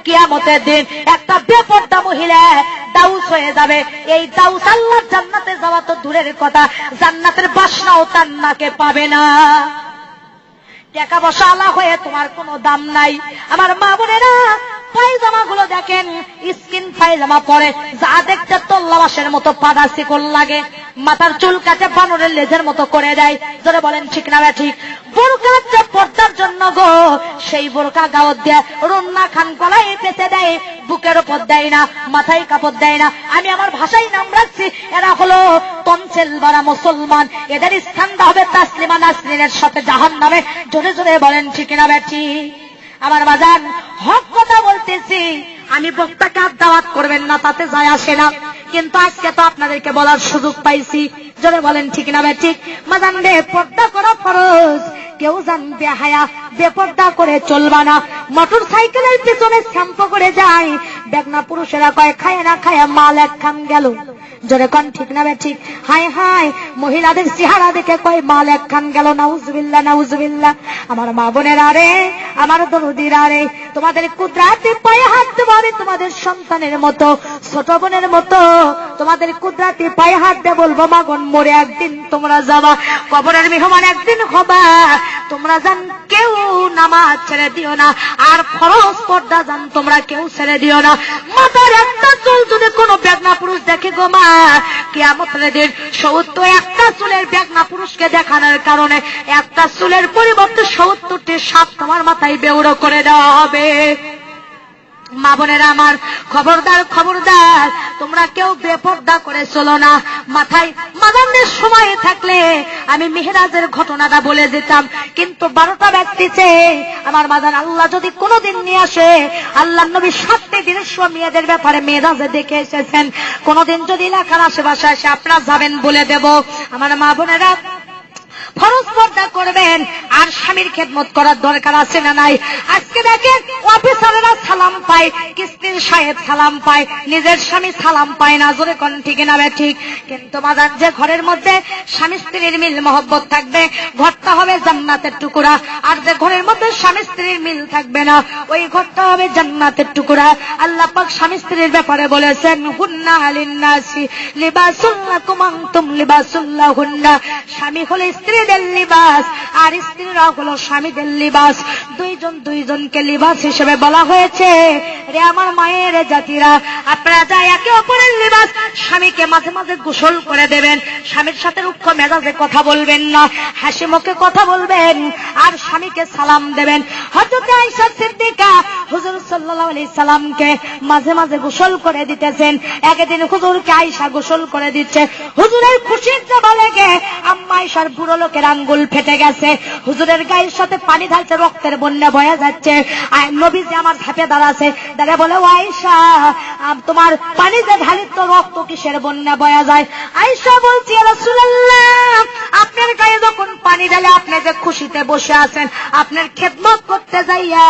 কিয়ামতের দিন একটা বেপরদা মহিলা দাউস হয়ে যাবে। এই দাউস আল্লাহর জান্নাতে যাওয়া তো দূরের কথা, জান্নাতের বাসনাও তার নাকে পাবে না। টাকা পয়সা আলা হয়ে তোমার কোনো দাম নাই। আমার মা বোনেরা, পায়জামা গুলো দেখেন, স্কিন পায়জামা পরে যা দেখতে তল্লাবাসের মতো পাদা শিকল লাগে, মাথার চুল কাটে বানরের লেজের মতো করে দেয়। যারা বলেন ঠিক না ঠিক? বোরকা যে পর্দার জন্য গো, সেই বোরকা গাওয়াত দিয়ে রন্না খান গলায় পেঁচে দেয়, বুকের উপর দেয় না, মাথায় কাপড় দেয় না। আমি আমার ভাষায় নাম রাখছি, এরা হলো তনসেল বারা মুসলমান। এদের স্থানটা হবে তাসলিমা নাসরিনের সাথে জাহান্নামে। জোরে জোরে বলেন ঠিক না বেঠি? আমার বাজান, হক কথা বলতেছি। আমি বক্তাকে আর দাওয়াত করবেন না, তাতে যায় আসে না, কিন্তু আজকে তো আপনাদেরকে বলার সুযোগ পাইছি। জোরে বলেন ঠিক না ঠিক? বাজান রে, পর্দা করা ফরজ। কেউ জানবে হায়া বেপর্দা করে চলবা না। মোটর সাইকেলের পিছনে শ্যাম্পু করে যায়, বেগনা পুরুষেরা কয় খায় না খায় মাল এক খান গেল। জোরে কোন ঠিক না ঠিক? হায় হায়, মহিলাদের চেহারা দেখে কয় মাল এক খান গেল। নাউজুবিল্লাহ নাউজুবিল্লাহ। আমার মা বোনেরা রে, আমার দরদিরা রে, তোমাদের কুদরাতে পায়ে হাত দেবো আমি তোমাদের সন্তানের মতো, ছোট বোনের মতো। তোমাদের কুদরাতে পায়ে হাত দিয়ে বলবো, মাগন মরে একদিন তোমরা যাবা, কবরের মেহমান একদিন হবা। তোমরা জান কেউ নামাজ ছেড়ে দিও না, আর ফরজ পর্দা জান তোমরা কেউ ছেড়ে দিও না। মাথার একটা চুল যদি কোনো বেগনা পুরুষ দেখে গো মা, কিয়ামতের দিন ৭০ চুলের বেগনা পুরুষকে দেখানোর কারণে একটা চুলের পরিবর্তে ৭০টি সাপ তোমার মাথায় বেউড়ো করে দেওয়া হবে। মা বোনেরা আমার, খবরদার খবরদার, তোমরা কেউ বেপর্দা করে চলো না। মাথায় মাদানের সময় থাকলে আমি মেহেরাজের ঘটনাটা বলে দিতাম, কিন্তু 12টা ব্যক্তিছে আমার মাদান। আল্লাহ যদি কোনোদিন নিয়ে আসে, আল্লাহ নবী 7টি দিনের মেয়েদের ব্যাপারে মেহেরাজে দেখে এসেছেন। কোনোদিন যদি এলাকার আশেপাশে এসে আপনারা যাবেন বলে দেব। আমার মা বোনেরা, ফরজ পর্দা করবেন, আর স্বামীর খেদমত করার দরকার আছে না নাই? আজকে দেখেন অফিসারেরা সালাম পায়, কিস্তির সাহেব সালাম পায়, নিজের স্বামী সালাম পায় না। জোরে কোন ঠিক না ঠিক? কিন্তু মাদান, যে ঘরের মধ্যে স্বামী স্ত্রীর মিল মহব্বত থাকবে, ঘরটা হবে জান্নাতের টুকরা। আর যে ঘরের মধ্যে স্বামী স্ত্রীর মিল থাকবে না, ওই ঘরটা হবে জান্নাতের টুকরা। আল্লাহ পাক স্বামী স্ত্রীর ব্যাপারে বলেছেন, হুন্না লিন্নাসি লিবাসুল লাকুম আনতুম লিবাসুল লাহুন্না। স্বামী হলো স্ত্রীদের লিবাস, আর স্ত্রীরা হলো স্বামীদের লিবাস। দুইজন দুইজনকে লিবাস হিসেবে বলা হয়েছে। রে আমার মায়ের জাতিরা, আপনারা যা একে অপরের লিবাস। স্বামীকে মাঝে মাঝে গোসল করে দেবেন, স্বামীর সাথে রুক্ষ মেজাজে কথা বলবেন না, হাসি মুখে কথা বলবেন, আর স্বামীকে সালাম দেবেন। হযরত আয়েশা সিদ্দিকা হুজুর সাল্লাল্লাহু আলাইহি সাল্লামকে মাঝে মাঝে গোসল করে দিতেছেন। একদিন হুজুরকে আয়েশা গোসল করে দিচ্ছে। হুজুরের খুশির চাপা লেগে আম্মা আয়েশার বুড়ো লোকের আঙ্গুল ফেটে গেছে। হুজুরের গায়ের সাথে পানি ঢালছে, রক্তের বন্যা বয়ে যাচ্ছে। নবীজি আমার ধাপে দাঁড়াছে, দাঁড়া বলে, ও আয়েশা, তোমার পানি যে ঢালি তো রক্ত কিসের বন্যা বয়া যায়? আয়েশা বলছি, ইয়া রাসূলুল্লাহ, আপনার গায়ে যখন পানি ঢালে আপনি যে খুশিতে বসে আছেন, আপনার খেদমত করতে যাইয়া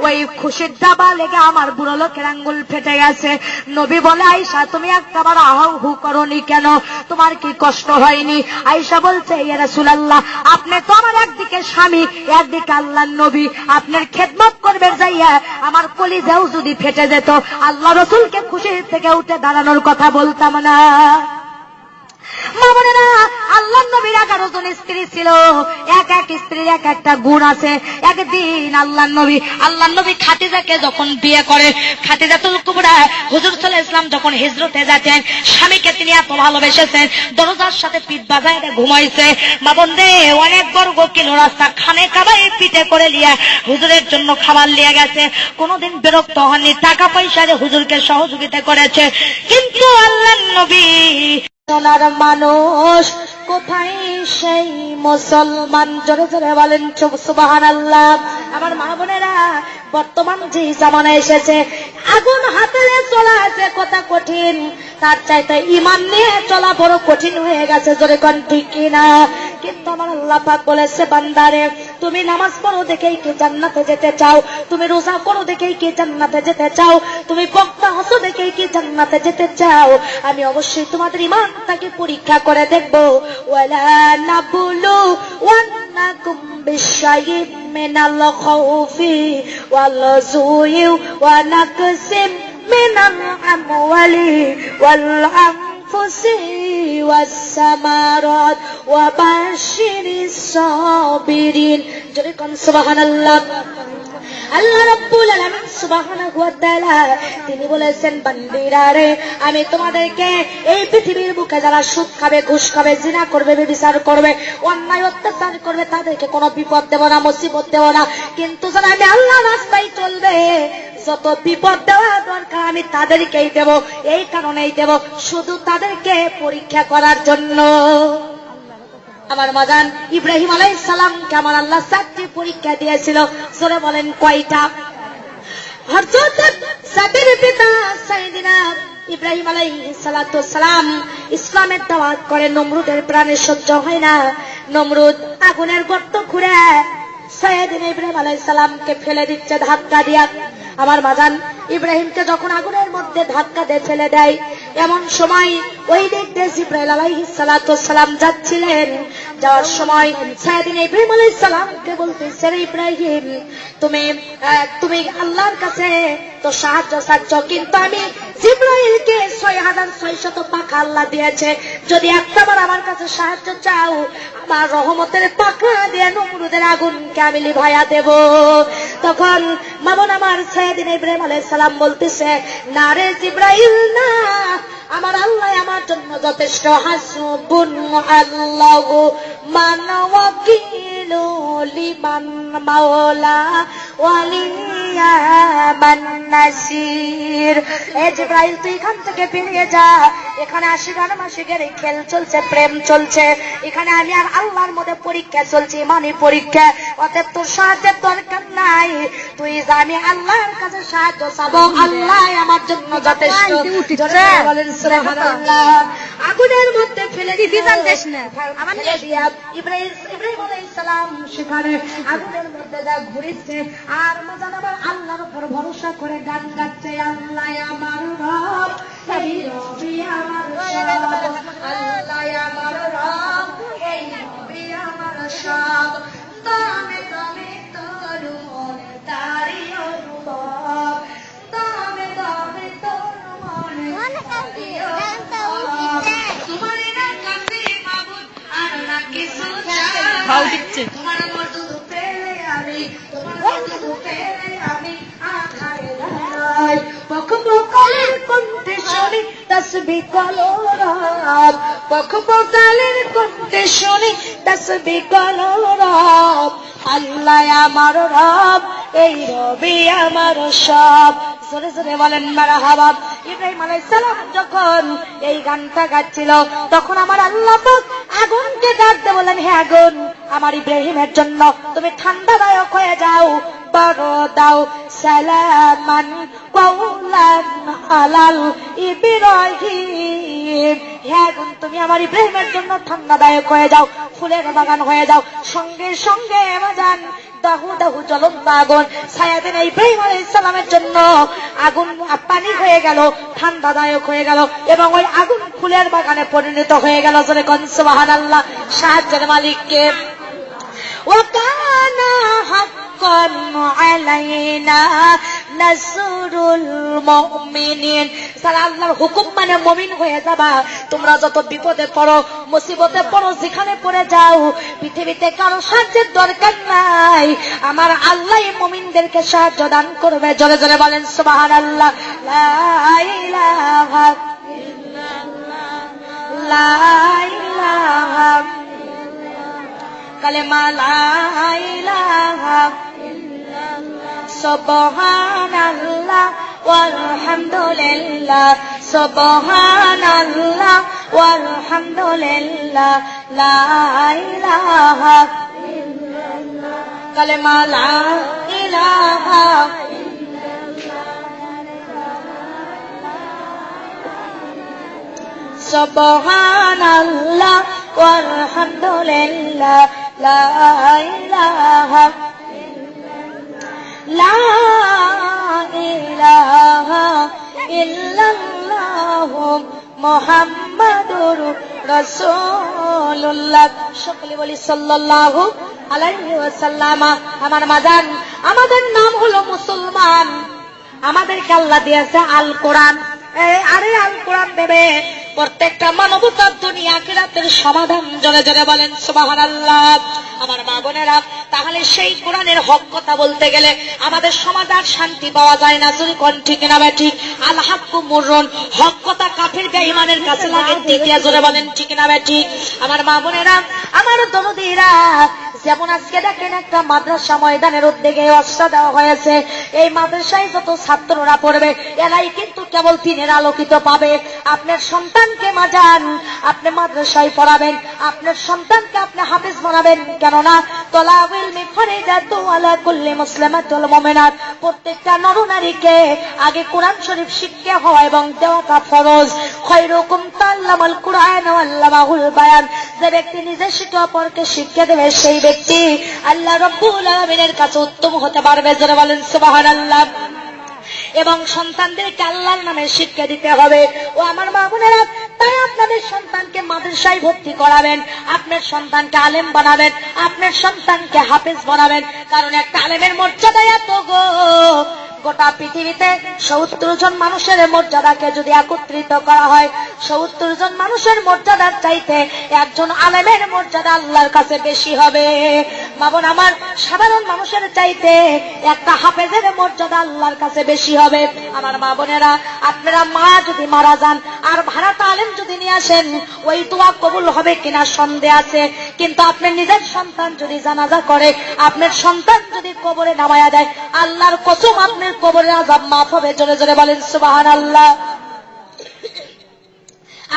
ওই খুশির দাবা লেগে আমার বুড়ো লোকের আঙ্গুল ফেটে গেছে। নবী বলে, আয়েশা, তুমি একবার আহাউ হু করনি কেন? তোমার কি কষ্ট হয়নি? আয়েশা বলছে, ইয়া রাসূলুল্লাহ, আপনি তো আমার একদিকে স্বামী, একদিকে আল্লাহর নবী, আপনার খেদমত করবে যাইয়া আমার কলিজাও যদি ফেটে যেত, আল্লাহ রাসূলকে খুশি থেকে উঠে দাঁড়ানোর কথা বলতাম না। মা বোনেরা, আল্লাহর নবীর 11 জন স্ত্রী ছিল, এক এক স্ত্রীর এক একটা গুণ আছে। একদিন আল্লাহর নবী খাদিজাকে যখন বিয়ে করে, খাদিজাতুল কুবরা, হুজুর সাল্লাল্লাহু আলাইহি ওয়াসাল্লাম যখন হিজরতে যাচ্ছেন, স্বামীকে তিনি এত ভালোবেসেছেন, দরজার সাথে পিঠ বাজায় ঘুমাইছে। মা বোনরে, অনেক বর্গ কিলো রাস্তা খানে কাবাই পিঠে করে লিয়া হুজুরের জন্য খাবার লিয়ে গেছে। কোনোদিন বিরক্ত হননি, টাকা পয়সারে হুজুরকে সহযোগিতা করেছে। কিন্তু আল্লাহর নবী সোনার মানুষ কোথায় সেই মুসলমান? জোরে জোরে বলেন সুবহানাল্লাহ। আমার মা বোনেরা, বর্তমান যে জামানা এসেছে, আগুন হাতে চলা আছে কথা কঠিন, তার চাইতে ঈমান নিয়ে চলা বড় কঠিন হয়ে গেছে। জোরে কোন ঠিক কিনা? কিন্তু আমার আল্লাহ পাক বলেছে, বান্দারে, তুমি নামাজ পড়ো দেখেই কি জান্নাতে যেতে চাও? তুমি রোজা করো দেখেই কি জান্নাতে যেতে চাও? তুমি বক্তা হসো দেখেই কি জান্নাতে যেতে চাও? আমি অবশ্যই তোমাদের ঈমানটাকে পরীক্ষা করে দেখবো। ওয়ালা নাবুলু ونبلونكم بشيء من الخوف والجوع ونقص من الأموال والأنفس والثمرات وبشر الصابرين سبحان الله আল্লাহ রাব্বুল আলামিন সুবহানাহু ওয়া তাআলা তিনি বলেছেন বান্দিরা রে আমি তোমাদেরকে এই পৃথিবীর বুকে যারা সুদ খাবে ঘুষ খাবে জিনা করবে ব্যভিচার করবে অন্যায় অত্যাচার করবে তাদেরকে কোনো বিপদ দেব না মুসিবত দেব না কিন্তু যারা আমি আল্লাহর রাস্তায় চলবে যত বিপদ দেওয়া দরকার আমি তাদেরকেই দেব এই কারণেই দেব শুধু তাদেরকে পরীক্ষা করার জন্য আমার মাদান ইব্রাহিম আলাইহিস সালামকে আমার আল্লাহ 4টি পরীক্ষা দিয়েছিল জোরে বলেন কয়টা হযরত সাবির পিতা সাইয়েদিনা ইব্রাহিম আলাইহিস সালাতু সালাম ইসলামের দাওয়াত করে নমরুদের প্রাণে সহ্য হয় না নমরুদ আগুনের গর্ত খুঁড়ে সাইয়েদিনা ইব্রাহিম আলাইহিস সালামকে ফেলে দিচ্ছে ধাক্কা দিয়া আমার মাদান ইব্রাহিমকে যখন আগুনের মধ্যে ধাক্কা দিয়ে ফেলে দেয় এমন সময় ওই দিক দিয়ে জিবরাইল আলাইহিস সালাতু সালাম যাচ্ছিলেন যাওয়ার সময় সাইয়েদিনা ইব্রাহিম আলাইহিস সালামকে বলতেছে রে ইব্রাহিম তুমি আল্লাহর কাছে তো সাহায্য চাচ্ছ কিন্তু আমি জিবরাইলকে 6600 পাখা আল্লাহ দিয়েছে যদি একটাবার আমার কাছে সাহায্য চাও আমার রহমতের পাখা দিয়ে নমরুদের আগুনকে আমি লিভাইয়া দেব তখন মামুন আমার সাইয়েদিনা ইব্রাহিম আলাইহিস সালাম বলতেছে না রে জিবরাইল না আমার আল্লাহ আমার জন্য যথেষ্ট হাসবুন আল্লাহু মান ওয়াকিলু লিমান মাওলা ওয়ালিয়া মান নাসির এ জিবরাইল তুই এখান থেকে বেরিয়ে যা এখানে আশিগান মাসিকের খেল চলছে প্রেম চলছে এখানে আমি আর আল্লাহর মধ্যে পরীক্ষা চলছে ইমানি পরীক্ষা অতএব তোর সাহায্যের দরকার নাই তুই যা আমি আল্লাহর কাছে সাহায্য চাবো আল্লাহ আমার জন্য যথেষ্ট বলেন সুবহানাল্লাহ আগুনের মধ্যে ফেলে দিবেন দেশ না ইব্রাহিম আলাইহিস সালাম সেখানে আগুনের মধ্যে যা ঘুরেছে আর মজান আবার আল্লাহর উপর ভরসা করে গান গাচ্ছে আল্লাহ আমার রব এই রবি আমার সব আল্লাহ আমার রব এই রবি আমার সব তুমি তুমি তোর মন তারি অনুভব তুমি তুমি তোর মন তারি অনুভব তোমার না কাছে মাবুদ আর না কিছু চাই দিচ্ছে তোমার মতো পেলে আমি তোমার মতো পেলে আমি আখারে নাই পকপকালের কণ্ঠে শুনি তাসবিহ করো রব পকপকালের কণ্ঠে শুনি তাসবিহ করো রব আল্লাহ আমার রব এই রবি আমার সব জোরে জোরে বলেন মারহাবা ইব্রাহিম আলাইহিস সালাম যখন এই গানটা গাচ্ছিল তখন আমার আল্লাহ পাক আগুনকে ডাক দিয়ে বলেন হে আগুন আমার ইব্রাহিমের জন্য তুমি ঠান্ডাদায়ক হয়ে যাও বড় দাও সালামান কওলান আলাল ইব্রাহিম হে আগুন তুমি আমার ইব্রাহিমের জন্য ঠান্ডাদায়ক হয়ে যাও ফুলের বাগান হয়ে যাও সঙ্গে সঙ্গে বাজান দাহু দাহু জ্বলন্ত আগুন সাইয়েদিনা ইব্রাহিম আলাইহিস সালামের জন্য আগুন পানি হয়ে গেল ঠান্ডাদায়ক হয়ে গেল এবং ওই আগুন ফুলের বাগানে পরিণত হয়ে গেল জোরে কোন সুবহানাল্লাহ সাহায্যের মালিককে ওয়াকানা হাক্কান আলাইনা নাসরুল মুমিনিন যারা আল্লাহর হুকুম মানে মুমিন হয়ে যাবা তোমরা যত বিপদে পড়ো মুসিবতে পড়ো যেখানে পড়ে যাও পৃথিবীতে কারো সাহায্যের দরকার নাই আমার আল্লাহ মুমিনদেরকে সাহায্য দান করবে জোরে জোরে বলেন সুবহানাল্লাহ লা ইলাহা ইল্লাল্লাহ লা ইলাহা কালেমা লা ইলাহা ইল্লাল্লাহ সুবহানাল্লাহ ওয়ালহামদুলিল্লাহ সুবহানাল্লাহ ওয়ালহামদুলিল্লাহ লা ইলাহা ইল্লাল্লাহ কালেমা লা ইলাহা সুবহানাল্লাহ ওয়ালহামদুলিল্লাহ লা ইলাহা লা ইলাহা ইল্লাল্লাহ মুহাম্মাদুর রাসূলুল্লাহ সকলে বলি সাল্লাল্লাহু আলাইহি ওয়াসাল্লাম। আমার মাজান, আমাদের নাম হলো মুসলমান, আমাদেরকে আল্লাহ দিয়েছে আল কোরআন। আরে আল কোরআন দেবে প্রত্যেকটা মানবতার দুনিয়া আখিরাতের সমাধান। জোরে জোরে বলেন সুবহানাল্লাহ। আমার মা বোনেরা, তাহলে সেই কোরআনের হক কথা বলতে গেলে আমাদের সমাজ আর শান্তি পাওয়া যায় না। যদি কোন ঠিক না বা ঠিক, আল হাক্কু মুররুন, হক কথা কাফির বেঈমানের কাছে লাগে টিকিয়া। জোরে বলেন ঠিক না বা ঠিক। আমার মা বোনেরা, আমার দরদীরা, যেমন আজকে দেখেন একটা মাদ্রাসা ময়দানের উদ্যোগে ওয়াজটা দেওয়া হয়েছে। এই মাদ্রাসায় যত ছাত্ররা পড়বে এরাই কিন্তু কেবল দিনের আলোকিত পাবে। আপনার সন্তানকে মাজান আপনি মাদ্রাসায় পড়াবেন, আপনার সন্তানকে আপনি হাফেজ বানাবেন। কেননা তলাবুল মিফরিদাতু আলা কুল্লি মুসলিমাতুল মুমিনাত, প্রত্যেকটা নরনারীকে আগে কোরআন শরীফ শিক্ষা হওয়া এবং দেওয়াটা ফরজ। খায়রুকুম তাআল্লামাল কুরআন ওয়া আল্লামাহুল বায়ান, যে ব্যক্তি নিজে শিক্ষা অপরকে শিক্ষা দেবে সেই ব্যক্তি আল্লাহ রাব্বুল আলামিনের কাছে উত্তম হতে পারবে। যারা বলেন সুবহানাল্লাহ। এবং সন্তানদেরকে আল্লাহর নামে শিক্ষা দিতে হবে। ও আমার মা বোনেরা, তাই আপনাদের সন্তানকে মাদ্রাসায় ভর্তি করাবেন, আপনার সন্তানকে আলেম বানাবেন, আপনার সন্তানকে হাফেজ বানাবেন। কারণ একটা আলেমের মর্যাদা এত গো, গোটা পৃথিবীতে ৭০ জন মানুষের মর্যাদাকে যদি একত্রিত করা হয়, ৭০ জন মানুষের মর্যাদার চাইতে একজন আলেমের মর্যাদা আল্লাহর কাছে বেশি হবে। বাবন আমার, সাধারণ মানুষের চাইতে একটা হাফেজের মর্যাদা আল্লাহর কাছে বেশি হবে। আমার মা বোনেরা, আপনারা মা যদি মারা যান আর ভাড়াটা আলেম যদি নিয়ে আসেন, ওই দোয়া কবুল হবে কিনা সন্দেহ আছে। কিন্তু আপনার নিজের সন্তান যদি জানাজা করে, আপনার সন্তান যদি কবরে নামায়া দেয়, আল্লাহর কসম আপনার কবরের আযাব মাফ হবে। জোরে জোরে বলেন সুবহানাল্লাহ।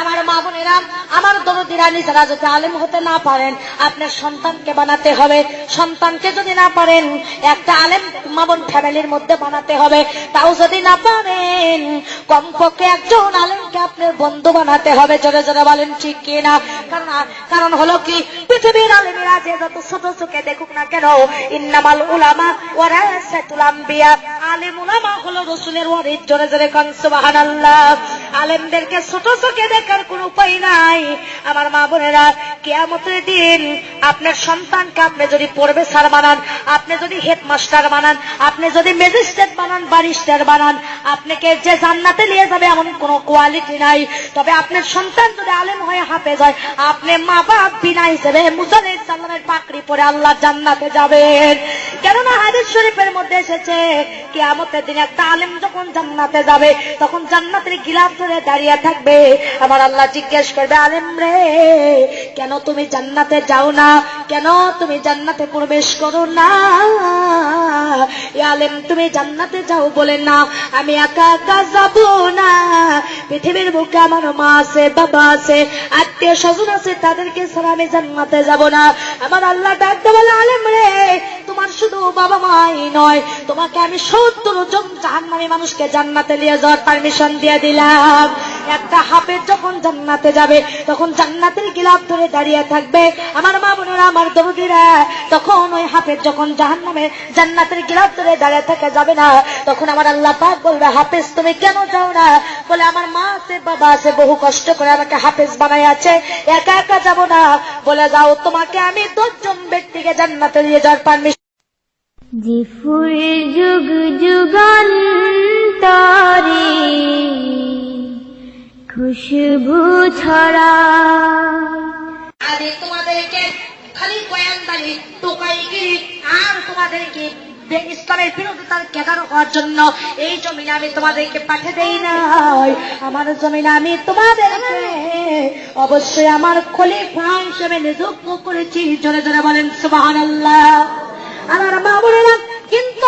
আমার মা বোনেরা, আমার দরদীরা, নিজেরা যদি আলেম হতে না পারেন, আপনার সন্তানকে বানাতে হবে। সন্তানকে যদি না পারেন, একটা আলেম মা বোন ফ্যামিলির মধ্যে বানাতে হবে। তাও যদি না পারেন, কমপক্ষে একজন আলেমকে আপনার বন্ধু বানাতে হবে। জোরে জোরে বলেন ঠিক কিনা। কারণ হলো কি, পৃথিবীর আলেমেরা যে যত ছোট চোখে দেখুক না কেন, ইন্নামাল উলামা ওয়ারাসাতুল আম্বিয়া, আলেম উলামা হলো রাসূলের ওয়ারিস। জোরে জোরে কোন সুবহানাল্লাহ। আলেমদেরকে ছোট চোখে দেখার কোন উপায় নাই। আমার মা বোনেরা, কিয়ামতের দিন আপনার সন্তানকে আপনি যদি প্রফেসর বানান, আপনি যদি হেডমাস্টার বানান, আপনি যদি ম্যাজিস্ট্রেট বানান, ব্যারিস্টার বানান, আপনাকে যে জান্নাতে নিয়ে যাবে এমন কোন কোয়ালিটি নাই। তবে আপনার সন্তান যদি আলেম হয়ে হাফেজ হয়, আপনি মা বাপ বিনা হিসেবে মুজাহিদ সাল্লামের পাকড়ি পরে আল্লাহ জান্নাতে যাবেন। কেননা হাদিস শরীফের মধ্যে এসেছে, কিয়ামতের দিন একটা আলেম যখন জান্নাতে যাবে, তখন জান্নাতের গিলাফ ধরে দাঁড়িয়ে থাকবে। আমার আল্লাহ জিজ্ঞেস করবে, আলেম রে, কেন তুমি জান্নাতে যাও না? কেন তুমি জান্নাতে প্রবেশ করো না? আলেম, তুমি জান্নাতে যাও বলে না, আমি একা একা যাব না। পৃথিবীর বুকে আমার মা আছে, বাবা আছে, আত্মীয় স্বজন আছে, তাদেরকে ছাড়া আমি জান্নাতে যাব না। আমার আল্লাহ ডাকতে বলে, আলেম রে, তোমার শুধু বাবা মাই নয়, তোমাকে আমি ৭০ জন জাহান্নামী মানুষকে জান্নাতে নিয়ে যাওয়ার পারমিশন দিয়ে দিলাম। একটা হাফেজ যখন জান্নাতে যাবে, তখন জান্নাতের গিলাফ ধরে দাঁড়িয়ে থাকবে। আমার মা বোনেরা, আমার দরদীরা, তখন ওই হাফেজ যখন জাহান্নামে জান্নাতের গিলাফ ধরে দাঁড়িয়ে থাকে যাবে না, তখন আমার আল্লাহ পাক বলবে, হাফেজ তুমি কেন যাও না? বলে, আমার মা আছে, বাবা আছে, বহু কষ্ট করে আমাকে হাফেজ বানাই আছে, একা একা যাব না। বলে, যাও, তোমাকে আমি ১০ জন ব্যক্তিকে জান্নাতে নিয়ে যাওয়ার পারমিশন। জিফুর যুগ যুগান্তরে খুশবু ছড়া। আরে তোমাদেরকে খালি বয়ানদারি, টোকাইগিরি আর তোমাদেরকে ইসলামের বিরোধিতার কেদার হওয়ার জন্য এই জমিনে আমি তোমাদেরকে পাঠিয়ে দেই নাই। আমার জমিনে আমি তোমাদেরকে অবশ্যই আমার খলিফা হিসেবে নিযুক্ত করেছি। জোরে জোরে বলেন সুবহানাল্লাহ। আমার মা বোনেরা, কিন্তু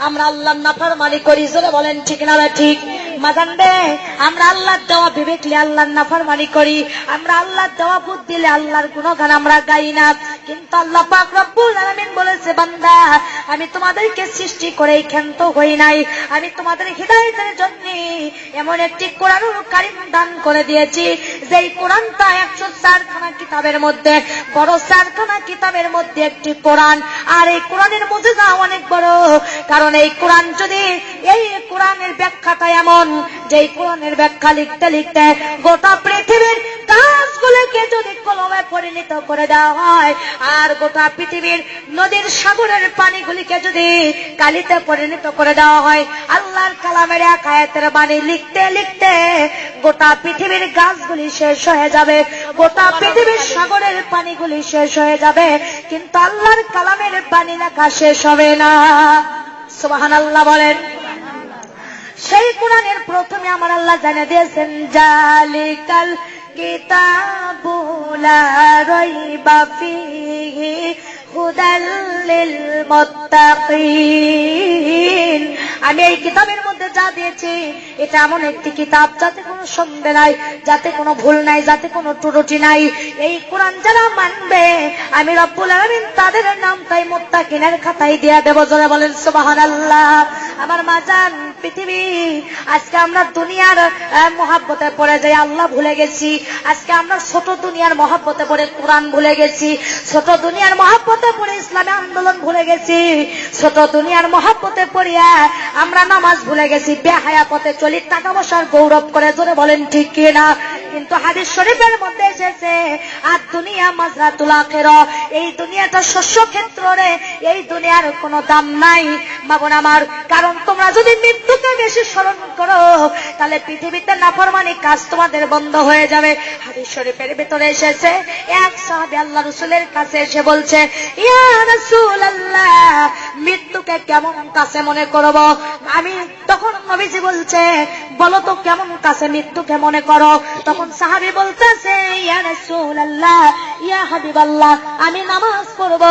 আমরা আল্লাহর নাফরমানি করি। জোরে বলেন ঠিক না ঠিক? মাজান রে, আমরা আল্লাহর দেওয়া বিবেক নিয়ে আল্লাহর নাফরমানি করি। আমরা আল্লাহর দেওয়া বুদ্ধি দিলে আল্লাহর গুণগান আমরা গাই না। কিন্তু আল্লাহ পাক রব্বুল আলামিন বলেছে, বান্দা, আমি তোমাদেরকে সৃষ্টি করে ক্ষান্ত হই নাই। আমি তোমাদের হিদায়াতের জন্য এমন একটি কোরআনুল কারীম দান করে দিয়েছি, যেই কোরআনটা 104খানা কিতাবের মধ্যে, বড় 4খানা কিতাবের মধ্যে একটি কোরআন। আর এই কোরআনের মুজিজা অনেক বড়। কারণ এই কোরআন যদি, এই কোরআনের ব্যাখ্যাটা এমন যেই কোরআনের ব্যাখ্যা লিখতে লিখতে গোটা পৃথিবীর গাছগুলোকে যদি কলমে পরিণত করে দেওয়া হয়, আর গোটা পৃথিবীর নদীর সাগরের পানিগুলিকে যদি কালিতে পরিণত করে দেওয়া হয়, আল্লাহর কালামের এক আয়াতের বাণী লিখতে লিখতে গোটা পৃথিবীর গাছগুলি শেষ হয়ে যাবে, গোটা পৃথিবীর সাগরের পানিগুলি শেষ হয়ে যাবে, কিন্তু আল্লাহর কালামের বাণী লেখা শেষ হবে না। সুবহানাল্লাহ বলেন। সেই কোরআনের প্রথমে আমার আল্লাহ জানিয়ে দিয়েছেন, জালিকাল কিতাবু লা রাইবা ফীহি হুদাল লিল মুত্তাকিন। আমি এই কিতাবের মধ্যে যা দিয়েছি এটা এমন একটি কিতাব যাতে কোনো সন্দেহ নাই, যাতে কোনো ভুল নাই, যাতে কোনো ত্রুটি নাই। এই কোরআন যারা মানবে আমি রব্বুল আলামিন তাদের নাম তাই মুত্তাকিনের খাতায় দিয়ে দেব। জোরে বলেন সুবহানাল্লাহ। আমার মাজান পৃথিবী, আজকে আমরা দুনিয়ার মহাব্বতে পড়ে যাই, আল্লাহ ভুলে গেছি। আজকে আমরা ছোট দুনিয়ার মহাব্বতে পড়ে কোরআন ভুলে গেছি, ছোট দুনিয়ার মহাব্বতে পড়ে ইসলামী আন্দোলন ভুলে গেছি, ছোট দুনিয়ার মহাব্বতে পড়িয়া আমরা নামাজ ভুলে গেছি, বেহায়া পথে চলি, টাকা পয়সার গৌরব করে। জোরে বলেন ঠিক কি না? কিন্তু হাদিস শরীফের মধ্যে এসেছে, আর দুনিয়া মাজরাতুল আখিরাহ, এই দুনিয়াটা শস্য ক্ষেত্র রে, এই দুনিয়ার কোনো দাম নাই মাগন আমার। কারণ তোমরা যদি মৃত্যুকে বেশি স্মরণ করো তাহলে পৃথিবীতে নাফরমানি কাজ তোমাদের বন্ধ হয়ে যাবে। হাদিস শরীফের ভিতরে এসেছে, এক সাহাবী আল্লাহ রাসূলের কাছে এসে বলছে, ইয়া রাসূলুল্লাহ, মৃত্যুকে কেমন কাছে মনে করব? আমি তখন নবীজি বলছে, বলো তো কেমন কাছে মৃত্যুকে মনে করো? তখন সাহাবী বলতেছে, ইয়া রাসূলুল্লাহ, ইয়া হাবিবাল্লাহ, আমি নামাজ পড়ব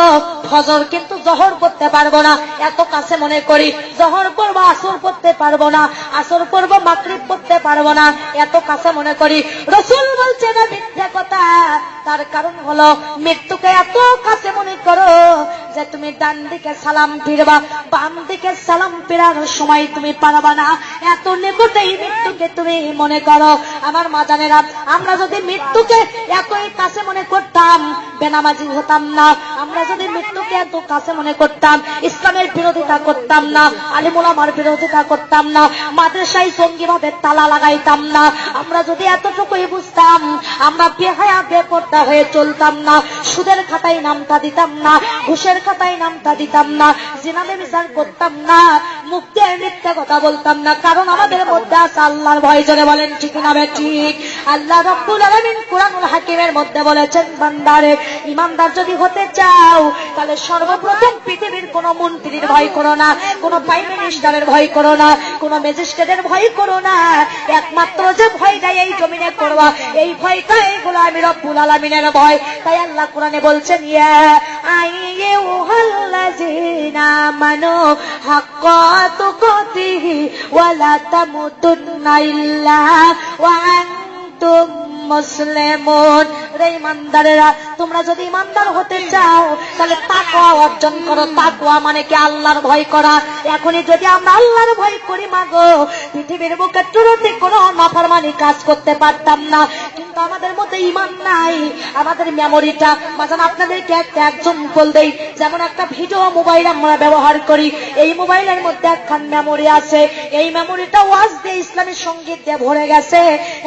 ফজর কিন্তু জোহর পড়তে পারবো না, এত কাছে মনে করি। জোহর পড়ব আসর পড়তে পারবো না, আসর পড়ব মাগরিব পড়তে পারবো না, এত কাছে মনে করি। রাসূল বলছে না মিথ্যা কথা। তার কারণ হলো মৃত্যুকে এত কাছে মনে করো যে তুমি ডান দিকে সালাম ফিরবা, বাম দিকে সালাম ফেরার সময় তুমি পারবা না, এত নিকটেই মৃত্যুকে তুমি মনে করো। আমার মাজানেরা, আমরা যদি মৃত্যুকে এতই কাছে মনে করতাম বেনামাজি হতাম না, আমরা যদি মৃত্যুকে এত কাছে মনে করতাম ইসলামের বিরোধিতা করতাম না, আলিম উলামার বিরোধিতা করতাম না, মাদ্রাসায় সঙ্গীভাবে তালা লাগাইতাম না, আমরা যদি এতটুকুই বুঝতাম আমরা বেহায়া বেপরদা হয়ে চলতাম না, সুদের খাতায় নামটা দিতাম না, ঘুষের খাতায় নামটা দিতাম না, জিনামে বিচার করতাম না, মুখ দিয়ে মিথ্যা কথা বলতাম না। কারণ আমাদের মধ্যে আছে আল্লাহর ভয়। জোরে বলেন ঠিক না বে ঠিক? আল্লাহ রাব্বুল আলামিন কুরআনুল হাকিমের মধ্যে বলেছেন, বান্দারে ইমানদার যদি হতে চাও তাহলে সর্বপ্রথম পৃথিবীর কোন মন্ত্রীর ভয় করো না, কোন প্রাইম মিনিস্টারের ভয় করো না, কোন ম্যাজিস্ট্রেটের ভয় করো না, একমাত্র যে ভয়টা এই জমিনে করবা এই ভয়টা এগুলো আমি রব্বুল আলামিনের ভয়। তাই আল্লাহ কোরআনে বলছেন, ইয়া আইয়ুহাল্লাযীনা আমানু হাক্কা তুকাতিহি ওয়া লা তামুতুন্না ইল্লা ওয়া আনতুম মুসলিমুন। রে ইমানদারেরা, তোমরা যদি ইমানদার হতে চাও তাহলে তাকওয়া অর্জন করো। তাকওয়া মানে কি? আল্লাহর ভয় করা। এখনই যদি আমরা আল্লাহর ভয় করি মাগো, পৃথিবীর বুকে চুরোতে কোনো নাফরমানি কাজ করতে পারতাম না। কিন্তু আমাদের মধ্যে ঈমান নাই, আমাদের মেমোরিটা মাঝান আপনাদেরকে একটা এক্সাম্পল দেই। যেমন একটা ভিডিও মোবাইল আমরা ব্যবহার করি, এই মোবাইলের মধ্যে একখান মেমোরি আছে, এই মেমোরিটা ওয়াজ দিয়ে ইসলামী সঙ্গীত দিয়ে ভরে গেছে।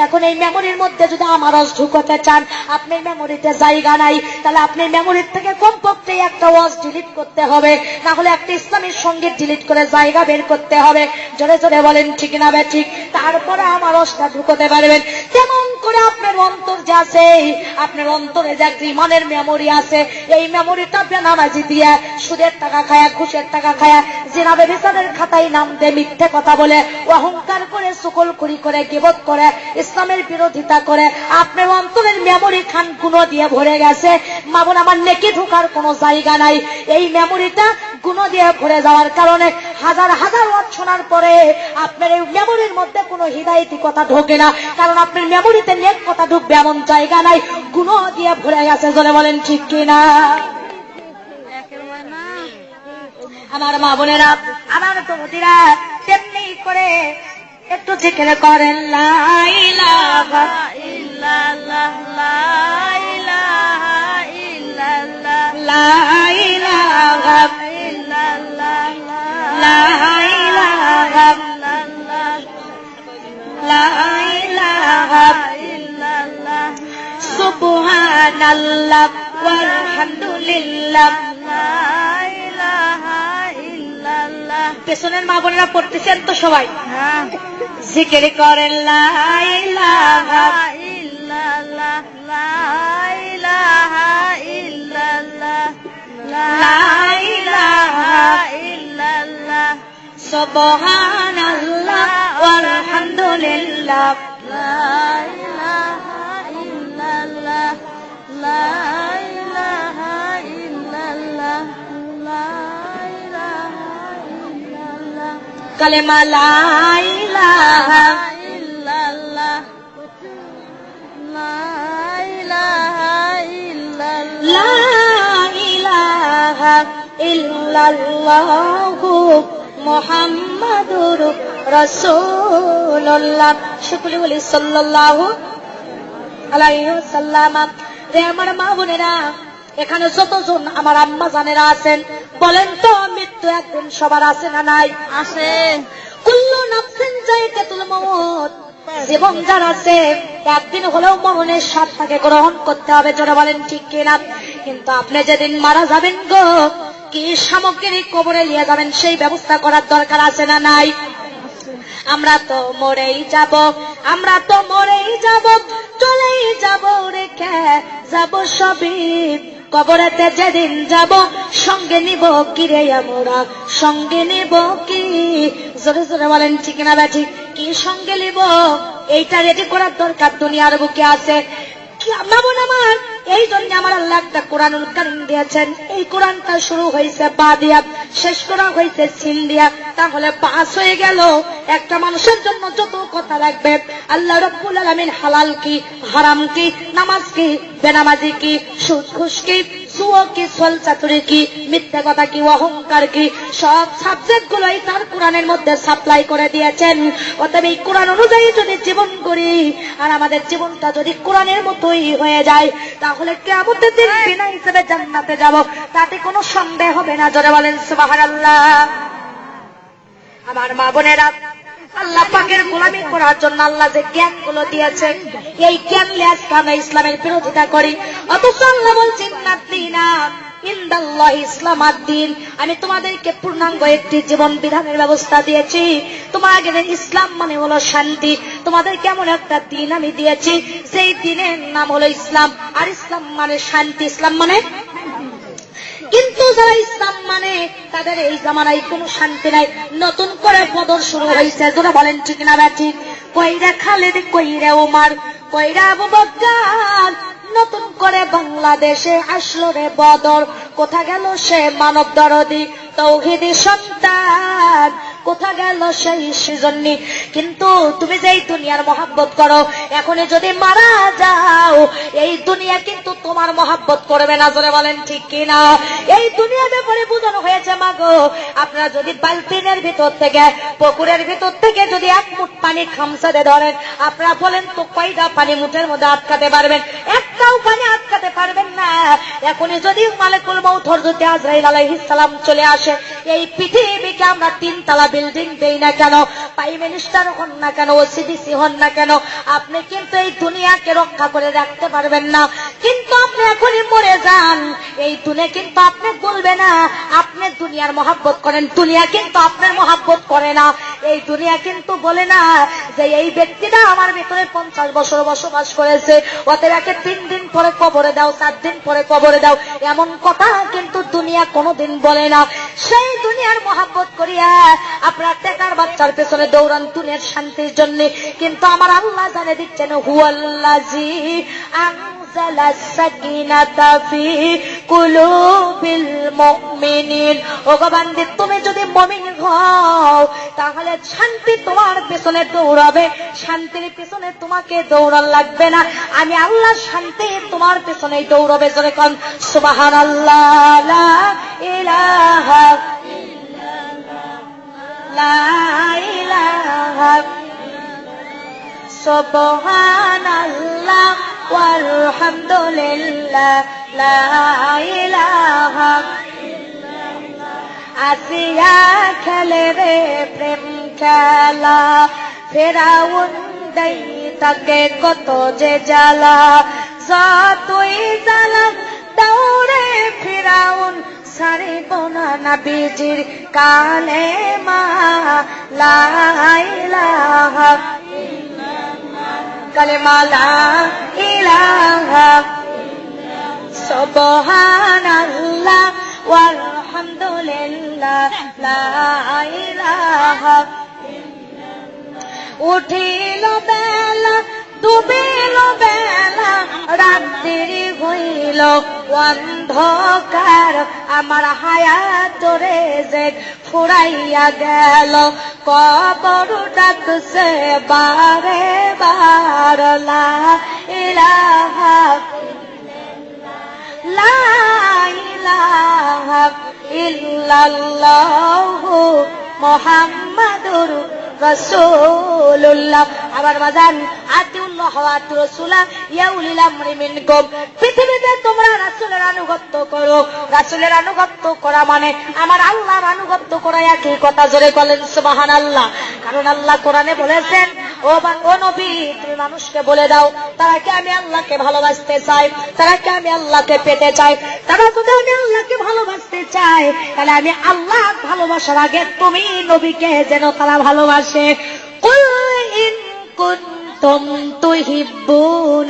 এখন এই মেমোরির মধ্যে যদি আমার রস ঢুকাতে চান, আপনার মেমোরিতে জায়গা নাই, তাহলে আপনার মেমোরির থেকে কমপক্ষে একটা ওয়াজ ডিলিট করতে হবে, না হলে একটা ইসলামী সঙ্গীত ডিলিট করে জায়গা বের করতে হবে। জোরে জোরে বলেন ঠিক না বে ঠিক? তারপরে আমার রসটা ঢুকাতে পারবেন। তেমন করে আপনার অন্তর যে আছে, আপনার অন্তরে যে একটা ইমানের মেমোরি আছে, এই মেমোরিটা বেনামাজি দিয়া, সুদের টাকা খায়া, ঘুষের টাকা খায়া, জিনা ব্যভিচারের খাতায় নাম দিয়ে মিথ্যে কথা বলে, অহংকার করে, চুগলখড়ি করে, গীবত করে, ইসলামের বিরোধিতা করে আপনার অন্তরের মেমোরি খান গুণ দিয়ে ভরে গেছে। মাবুন আমার নেকি ঢোকার কোনো জায়গা নাই। এই মেমোরিটা গুণ দিয়ে ভরে যাওয়ার কারণে হাজার হাজার ওয়াজ শোনার পরে আপনার এই মেমোরির মধ্যে কোনো হিদায়তি কথা ঢোকে না, কারণ আপনার মেমোরিতে নেক কথা ঢুকবে এমন জায়গা নাই, গুণ দিয়ে ভরে গেছে। জোরে বলেন ঠিক কিনা? আমার মা বোনেরা, আমার তরুণীরা, তেমনি করে একটু জিকির করেন, লা ইলাহা ইল্লাল্লাহ, লা ইলাহা ইল্লাল্লাহ, লা ইলাহা ইল্লাল্লাহ, লা ইলাহা ইল্লাল্লাহ, সুবহানাল্লাহ ওয়ালহামদুলিল্লাহ লা ইলাহা ইল্লাল্লাহ। পেছনের মা বোনেরা পড়তেছেন তো সবাই? হ্যাঁ। জিকির করেন লা ইলাহা ইল্লাল্লাহ লা ইলাহা ইল্লাল্লাহ লা ইলাহা ইল্লাল্লাহ সুবহানাল্লাহ ওয়ালহামদুলিল্লাহ লা ইলাহা ইল্লাল্লাহ লা ইলাহা ইল্লাল্লাহ লা ইলাহা ইল্লাল্লাহ কালেমা লা ইলাহা ইল্লাল্লাহ লা ইলাহা ইল্লাল্লাহ লা ইলাহা ইল্লাল্লাহু মুহাম্মাদুর রাসূলুল্লাহ। সকলে বলি সাল্লাল্লাহু আলাইহি ওয়াসাল্লাম। রে আমার মা বোনেরা, এখানে যতজন আমার আম্মা জানেরা আছেন, বলেন তো মৃত্যু একদিন সবার আছে না নাই? আছে। কুল্লু নাফসিন যায়কাতুল মউত। জীবন যার আছে একদিন হলেও মরণের স্বাদটাকে গ্রহণ করতে হবে, জোরে বলেন ঠিক কিনা? কিন্তু আপনি যেদিন মারা যাবেন গো, কি সামগ্রী কবরে নিয়ে যাবেন সেই ব্যবস্থা করার দরকার আছে না নাই? আমরা তো মরেই যাব, আমরা তো মরেই যাব, চলেই যাব, রেখে যাব সবই কবরেতে যেদিন যাব। সঙ্গে নিব কি রে আমরা, সঙ্গে নিব কি? জোরে জোরে বলেন ঠিক না ব্যাঠি? কি সঙ্গে নিব এইটা রেডি করার দরকার দুনিয়ার বুকে আছে। মামুন আমার, এই জন্য আমার আল্লাহ একটা কোরআনুল কারীম দিয়েছেন। এই কোরআনটা শুরু হয়েছে বা দিয়া, শেষ করা হয়েছে সিন দিয়া। তাহলে পাস হয়ে গেল। একটা মানুষের জন্য যত কথা লাগবে, আল্লাহ রাব্বুল আলামিন হালাল কি, হারাম কি, নামাজ কি, বেনামাজি কি, সুদ ঘুষ কি, সুও কি, ছল চাতুরি কি, মিথ্যা কথা কি, অহংকার কি, সব সাবজেক্ট গুলোই তার কোরআনের মধ্যে সাপ্লাই করে দিয়েছেন। অতএব এই কোরআন অনুযায়ী যদি জীবন করি, আর আমাদের জীবনটা যদি কোরআনের মতোই হয়ে যায়, তাহলে কিয়ামতের দিন বিনা হিসেবে জান্নাতে যাব, তাতে কোনো সন্দেহ হবে না। জোরে বলেন সুবহানাল্লাহ। আমার মা বোনেরা, আল্লাহ পাকের গোলামি করার জন্য আল্লাহ যে জ্ঞানগুলো দিয়েছেন, এই জ্ঞান নিয়ে আজকে আমরা ইসলামের বিরোধিতা করি। অথচ আল্লাহ বলছেন নাদিনা ইনদাল্লাহ ইসলাম আদ-দ্বীন। আমি তোমাদেরকে পূর্ণাঙ্গ একটি জীবন বিধানের ব্যবস্থা দিয়েছি। তোমাদের ইসলাম মানে হলো শান্তি। তোমাদের কেমন একটা দিন আমি দিয়েছি, সেই দিনের নাম হলো ইসলাম। আর ইসলাম মানে শান্তি, ইসলাম মানে। কিন্তু যারা ইসলাম মানে, তাদের এই জামানায় কোনো শান্তি নাই। নতুন করে বদর শুরু হয়েছে, তোরা বলেন ঠিক না ব্যাঠিক? কইরা খালেদ, কইরা উমার, কইরা আবু বকর। নতুন করে বাংলাদেশে আসলো রে বদর। কোথা গেল সে মানব দরদি তৌহিদি সন্তান? কোথা গেল সেই সৃজনী? কিন্তু তুমি যে এই দুনিয়ার মহাব্বত করো, এখনই যদি মারা যাও, এই দুনিয়া কিন্তু তোমার মহাব্বত করবে না। জোরে বলেন ঠিক কিনা? এই দুনিয়ার ব্যাপারে বোঝানো হয়েছে মাগো, আপনারা যদি বালতিনের ভিতর থেকে, পুকুরের ভিতর থেকে যদি এক মুঠ পানি খামসাতে ধরেন, আপনারা বলেন তো কয়টা পানি মুঠের মধ্যে আটকাতে পারবেন? একটাও পানি আটকাতে পারবেন না। এখনই যদি মালিকুল মউত হযরত আজরাইল আলাইহিস সালাম চলে আসে, এই পৃথিবীকে আমরা 3 তলা বিল্ডিং দেই না কেন, প্রাইম মিনিস্টার হন না কেন, ওসিডিসি হন না কেন, আপনি কিন্তু এই দুনিয়াকে রক্ষা করে রাখতে পারবেন না। কিন্তু আপনি এখনই মরে যান, এই দুনিয়া কিন্তু আপনি বলবে না আপনি দুনিয়ার মহাব্বত করেন, দুনিয়া কিন্তু আপনার মহাব্বত করে না। এই দুনিয়া কিন্তু বলে না যে এই ব্যক্তিটা আমার ভিতরে 50 বছর বসবাস করেছে, অতএব একে 3 দিন পরে কবরে দাও, 4 দিন পরে কবরে দাও, এমন কথা কিন্তু দুনিয়া কোনোদিন বলে না। সেই দুনিয়ার মহাব্বত করিয়া আপনারা টাকার বাচ্চার পেছনে দৌড়ান দুনিয়ার শান্তির জন্য। কিন্তু আমার আল্লাহ জানে দিচ্ছেন, হুয়াল্লাযী আনজালা সাকিনাতা ফি কুলুবিল মুমিনিন। ওগো বান্দী, তুমি যদি মুমিন হও, তাহলে শান্তি তোমার পেছনে দৌড়াবে, শান্তির পেছনে তোমাকে দৌড়ান লাগবে না। আমি আল্লাহ শান্তি তোমার পেছনেই দৌড়াবে। জোরে কোন সুবহানাল্লাহ। লা ইলাহা লা ইলাহা সুবহানাল্লাহ ওয়ালহামদুলিল্লাহ লা ইলাহা। আসিয়া খেলে রে প্রেম খেলা, ফেরাউন দেই তাকে কত যে জ্বালা, যতই জ্বালা দৌড়ে ফিরাউন ছাড়িব না নবীজির কালেমা লা ইলাহা কালেমা লা ইলাহা সুবহানাল্লাহ ওয়ালহামদুলিল্লাহ লা ইলাহা উঠিল বেলা ডুবিল বেলা রাত্রি হইল অন্ধকার আমার হায়াতরে যে ফুরাইয়া গেল কবর ডাকছে বারে বার লা ইলাহা লা ইলাহা ইল্লাল্লাহু মুহাম্মাদুর রাসূলুল্লাহ। আবার বাজান আতিউল্লাহ ওয়া আতিউর রাসূলা ইয়া উলিল আমরি মিনকুম, পৃথিবীতে তোমরা রাসূলের আনুগত্য করো। রাসূলের আনুগত্য করা মানে আমার আল্লাহর আনুগত্য করা, একই কথা। জোরে বলেন সুবহানাল্লাহ। কারণ আল্লাহ কোরআনে বলেছেন, ও নবী তুমি মানুষকে বলে দাও তারা কি আমি আল্লাহকে ভালোবাসতে চাই, তারা কি আমি আল্লাহকে পেতে চাই। তারা যদি আমি আল্লাহকে ভালোবাসতে চায় তাহলে আমি আল্লাহ ভালোবাসার আগে তুমি নবীকে যেন তারা ভালোবাসে। কুল ইন কুনতুম তুহিব্বুনাল্লাহ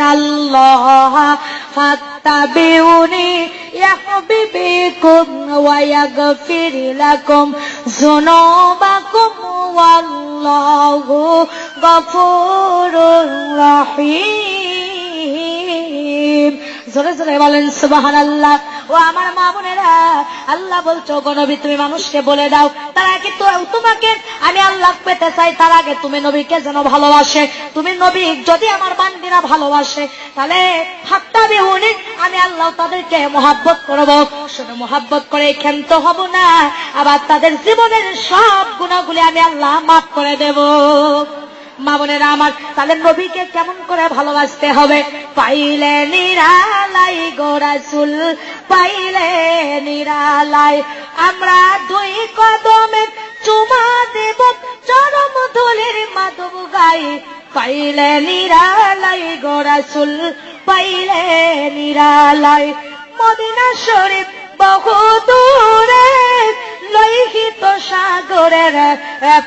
ফাত্তাবিউনি ইউহিব্বুকুম ওয়া ইয়াগফির লাকুম যুনুবাকুম ওয়াল্লাহু গফুরুর রহিম। জোরে জোরে বলেন সুবহানাল্লাহ। ও আমার মা বোনেরা, আল্লাহ বলছো গো নবী তুমি মানুষকে বলে দাও তার আগে তোমাকে আমি আল্লাহ পেতে চাই, তার আগে তুমি নবীকে যেন ভালোবাসে। তুমি নবী যদি আমার বান্দিরা ভালোবাসে তাহলে ফাত্তাবিউনি আমি আল্লাহ তাদেরকে মহব্বত করব। শুধু মহব্বত করে ক্ষান্ত হব না, আবার তাদের জীবনের সব গুনাহগুলি আমি আল্লাহ মাফ করে দেব। মা বোনেরা আমার, তাহলে নবীকে কেমন করে ভালোবাসতে হবে? পাইলে নিরালাই গো রাসূল, পাইলে নিরালাই আমরা দুই কদমে চুমা দেব চরম ধুলির মাধব গাই। পাইলে নিরালাই গো রাসূল, পাইলে নিরালাই মদিনা শরীফ বহু দূরে লোহিত সাগরের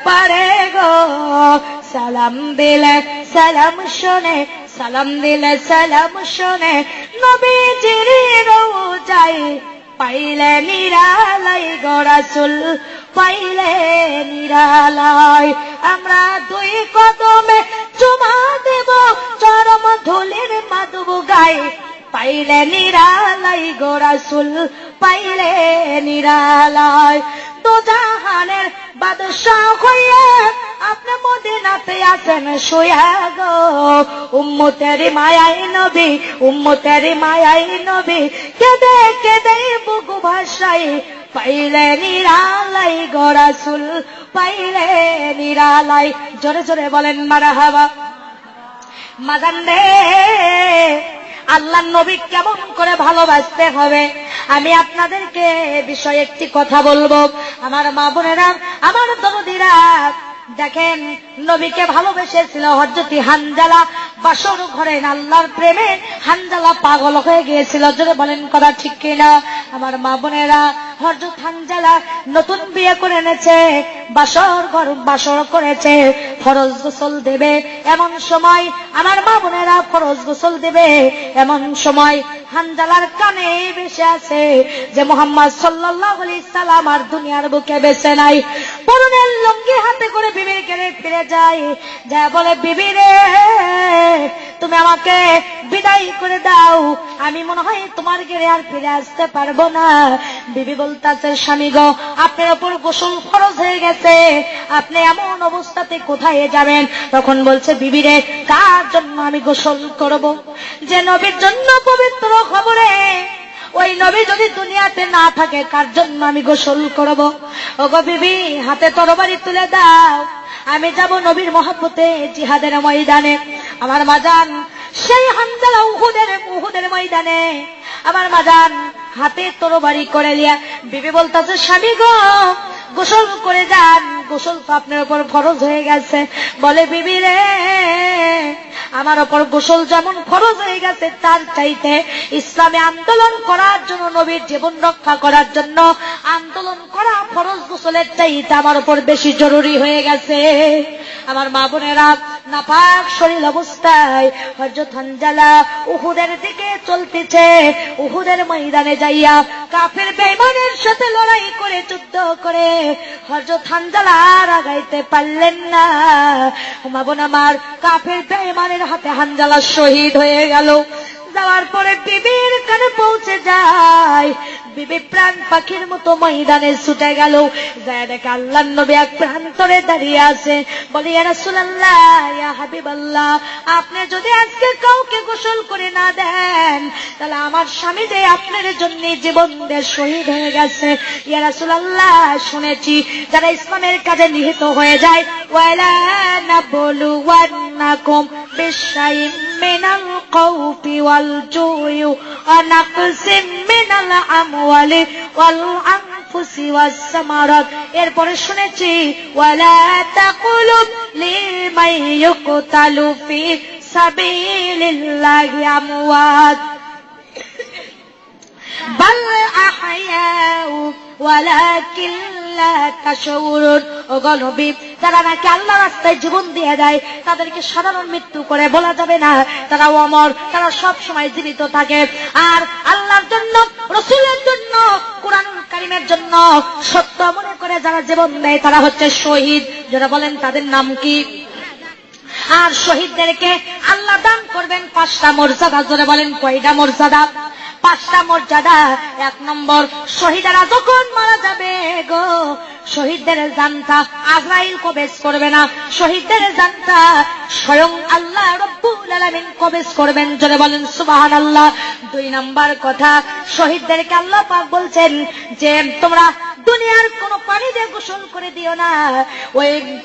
পারে গো। সালাম দিলে সালাম শোনে, সালাম দিলে সালাম শোনে নবীজির রওজায়। পাইলে নিরালাই গো রাসূল, পাইলে নিরালাই আমরা দুই কদমে চুমা দেব চরম ধুলির মাধব গায়ে। পাইলে নিরালাই গো রাসূল, পাইলে নিরালাই তো জাহানের বাদশাহ হইয়া আপনি মদিনাতে আছেন শুয়া গো। উম্মতের মায়াই নবী, উম্মতের মায়াই নবী কেঁদে কেঁদে বুক ভাসাই। পাইলে নিরালাই গো রাসূল, পাইলে নিরালাই। জোরে জোরে বলেন মারহাবা। মাজান রে, আল্লাহ নবী কেমন করে ভালোবাসতে হবে আমি আপনাদেরকে বিষয়ে একটি কথা বলবো। আমার মা বোনেরা, আমার দরদিরা, দেখেন নবীকে ভালোবেসেছিল হযরত হানজালা। বাসর ঘরে আল্লাহর প্রেমে হানজালা পাগল হয়ে গিয়েছিল। জোরে বলেন কথা ঠিক কিনা? আমার মা বোনেরা, হযরত হানজালা নতুন বিয়ে করে এনেছে, বাসর করেছে, ফরজ গোসল দেবে এমন সময়, আমার মা বোনেরা ফরজ গোসল দেবে এমন সময় হানজালার কানে ভেসে আছে যে মুহাম্মদ সাল্লাল্লাহু আলাইহি সাল্লাম আর দুনিয়ার বুকে বেঁচে নাই। পরনের লুঙ্গি হাতে করে বিবির কাছে ফিরে যায়, যা বলে বিবি রে তুমি আমাকে বিদায় করে দাও, আমি মনে হয় তোমার ঘরে আর ফিরে আসতে পারবো না। বিবি বলতেছে স্বামী গো আপনার উপর গোসল ফরজ হয়ে গেছে, আপনি এমন অবস্থাতে কোথায় যাবেন? তখন বলছে বিবি রে কার জন্য আমি গোসল করব? যে নবীর জন্য পবিত্র খবরে ওই নবী যদি দুনিয়াতে না থাকে কার জন্য আমি গোসল করব? ওগো বিবি হাতে তরবারি তুলে দাও, আমি যাব নবীর মহব্বতে জিহাদের ময়দানে। আমার মাজান সেই হানজালা উহুদের ময়দানে আমার মাজান হাতে তরবারি করে লিয়া বিবি বলতেছে স্বামী গো গোসল করে যান, গোসল তো আপনার উপর ফরজ হয়ে গেছে। বলে বিবি রে আমার ওপর গোসল যেমন ফরজ হয়ে গেছে, তার চাইতে ইসলামে আন্দোলন করার জন্য, নবীর জীবন রক্ষা করার জন্য আন্দোলন করা ফরজ গোসলের চাইতে আমার ওপর বেশি জরুরি হয়ে গেছে। আমার মা বোনেরা, নাপাক শরীর অবস্থায় হযরত হানজালা উহুদের দিকে চলতেছে। উহুদের ময়দানে যাইয়া কাফের বেঈমানের সাথে লড়াই করে, যুদ্ধ করে হযরত হানজালা আর আগাইতে পারলেন না। মা বোন আমার, কাফের বেঈমানের হাতে হানজালা শহীদ হয়ে গেল। যাওয়ার পরে বিবির কানে পৌঁছে যায়। বিবি প্রাণ পাখির মতো ময়দানে ছুটে গেল। যায় দেখে আল্লাহর নবী এক প্রান্তরে দাঁড়িয়ে আছে। বলে, ইয়া রাসূলুল্লাহ, ইয়া হাবিবাল্লাহ, আপনি যদি আজকে কাউকে গোসল করে না দেন, তাহলে আমার স্বামী যে আপনার জন্য জীবন দিয়ে শহীদ হয়ে গেছে। ইয়া রাসূলুল্লাহ, শুনেছি যারা ইসলামের কাজে নিহত হয়ে যায়, ওয়ালা নাবলুওয়ান্নাকুম বিশাইইন মিনাল খাউফি ওয়াল জুই ওয়া নাকসিম মিনাল আমওয়ালি ওয়াল আনফুসি ওয়াস সামারাত। এরপরে শুনেছি ওয়ালা তাকুলু লিমান ইউকতালু ফি সাবিলিল্লাহি আমওয়াত বাল আহয়াউ ওয়ালাকিন লা তাশউরুন। ও নবী, যারা নাকি আল্লাহ রাস্তায় জীবন দিয়ে দেয়, তাদেরকে সাধারণ মৃত্যু করে বলা যাবে না। তারা অমর, তারা সব সময় জীবিত থাকে। আর আল্লাহর জন্য, রাসূলের জন্য, কুরআনুল কারীমের জন্য সত্য মনে করে যারা জীবন দেয়, তারা হচ্ছে শহীদ। যারা বলেন তাদের নাম কি? আর শহীদদেরকে আল্লাহ দান করবেন 5টা মর্যাদা। জোরে বলেন কয়টা মর্যাদা? 5টা মর্যাদা। 1 নম্বর, শহীদেরা যখন মারা যাবে গো, শহীদদের জানটা আজরাইল কবজ করবে না। শহীদদের জানটা স্বয়ং আল্লাহ রব্বুল আলামিন কবজ করবেন। জোরে বলেন সুবহানাল্লাহ। 2 নম্বর কথা, শহীদদেরকে আল্লাহ পাক বলছেন যে তোমরা দুনিয়ার কোন পানি দিয়ে গোসল করে দিও না,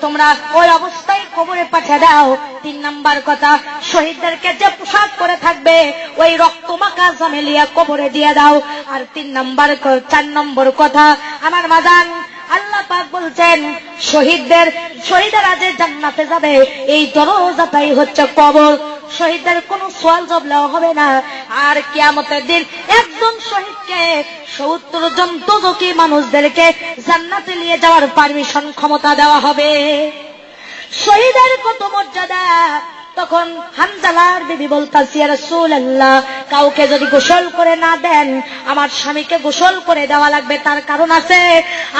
তোমরা ওই অবস্থায় কবরে পাঠিয়ে দাও। 3 নম্বর কথা, শহীদদেরকে যে পোশাক করে থাকবে, ওই রক্তমাখা জামেলিয়া কবরে দিয়ে দাও। আর 4 নম্বর কথা, আমার মাদান আল্লাহ পাক বলছেন শহীদেরা যে জান্নাতে যাবে, এই দরজাটাই হচ্ছে কবর। শহীদদের কোনো সওয়াল জবাব হবে না। আর কিয়ামতের দিন একজন শহীদকে 70 জন দোজখী মানুষদেরকে জান্নাতে নিয়ে যাওয়ার পারমিশন, ক্ষমতা দেওয়া হবে। শহীদের কত মর্যাদা! তখন হানজালার বিবি বলতাছে, ইয়া রাসূলুল্লাহ, কাউকে যদি গোসল করে না দেন, আমার স্বামীকে গোসল করে দেওয়া লাগবে। তার কারণ আছে,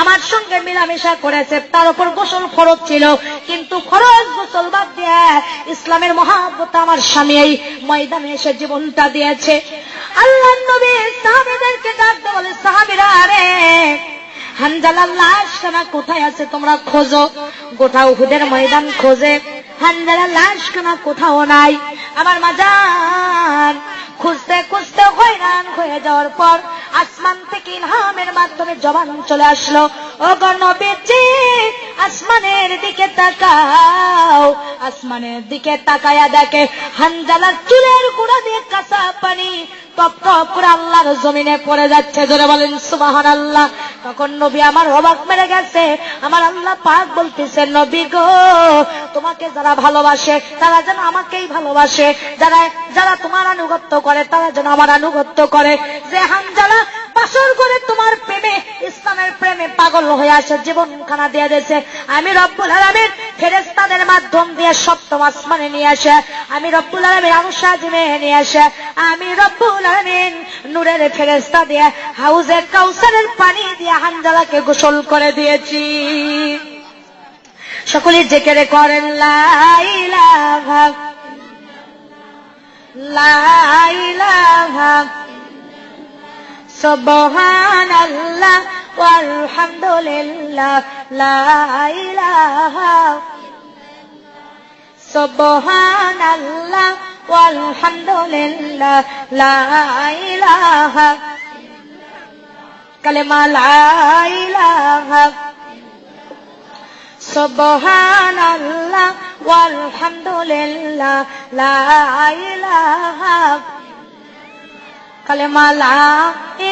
আমার সঙ্গে মিলামেশা করেছে, তার উপর গোসল ফরজ ছিল, কিন্তু ফরজ গোসল বাদ দিয়ে ইসলামের মহাব্বতে আমার স্বামী এই ময়দানে এসে জীবনটা দিয়েছে। আল্লাহর নবী সাহাবীদেরকে ডাকতে বলে, সাহাবীরা, আরে হানজালার লাশখানা কোথায় আছে তোমরা খোঁজো। গোটা উহুদের ময়দান খোঁজে, হানজালার লাশখানা কোথাও নাই। আমার মাজান খুঁজতে খুঁজতে হয়রান হয়ে যাওয়ার পর আসমান থেকে ইলহামের মাধ্যমে জবান চলে আসলো, ও গো নবীজি, আসমানের দিকে তাকাও। আসমানের দিকে তাকায়া দেখে হানজালার চুলের গোড়া দিয়ে কাঁচা পানি টপ টপ করে আল্লাহর জমিনে পড়ে যাচ্ছে। জোরে বলেন সুবহানাল্লাহ। তখন নবী আমার অবাক মেরে গেছে। আমার আল্লাহ পাক বলতেছে, নবী গো, তোমাকে যারা ভালোবাসে তারা যেন আমাকেই ভালোবাসে, যারা তোমার আনুগত্য করে তারা যেন আমার আনুগত্য করে। যে হানজালা বাসর করে তোমার প্রেমে, ইসলামের প্রেমে পাগল হয়ে আসে, জীবনখানা দিয়ে দিয়েছে, আমি রব্বুল আলামিন ফেরেশতাদের মাধ্যম দিয়ে সপ্তম আসমানে নিয়ে আসে, আমি রব্বুল আলামিন আরশে আজিমে নিয়ে আসে, আমি রব্বুল আলামিন নূরের ফেরেশতা দিয়ে হাউজে কাউসারের পানি দিয়ে হানজালাকে গোসল করে দিয়েছি। সকলে জিকির করেন, লা ইলাহা লা ইলাহা সুবহানাল্লাহ ওয়ালহামদুলিল্লাহ, লা ইলাহা সুবহানাল্লাহ ওয়ালহামদুলিল্লাহ, লা ইলাহা, কালেমা লা ইলাহা সুবহানাল্লাহ ওয়ালহামদুলিল্লাহ, লা ইলাহা, কালেমা লা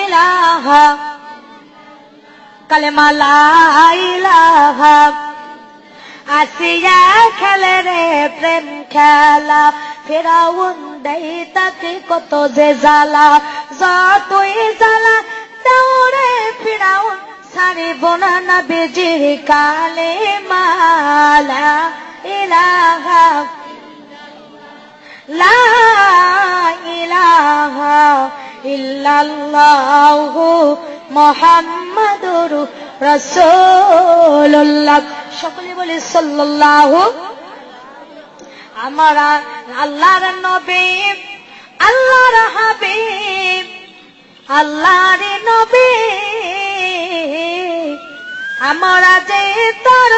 ইলাহা, কালেমা লা ইলাহা। আসিয়া খেলে রে প্রেম খেলা, ফেরাউন দেয় তাকে কত যে জ্বালা, যতই জ্বালা দাওরে ফেরাউন ছাড়িব না নবীজির কালেমা। লা ইলাহা লা ইলাহা ইল্লাল্লাহু মুহাম্মাদুর রাসূলুল্লাহ। সকলে বলি সাল্লাল্লাহু। আমরা আল্লাহর নবী, আল্লাহর হাবিব, আল্লাহর নবী, আমরা যে তার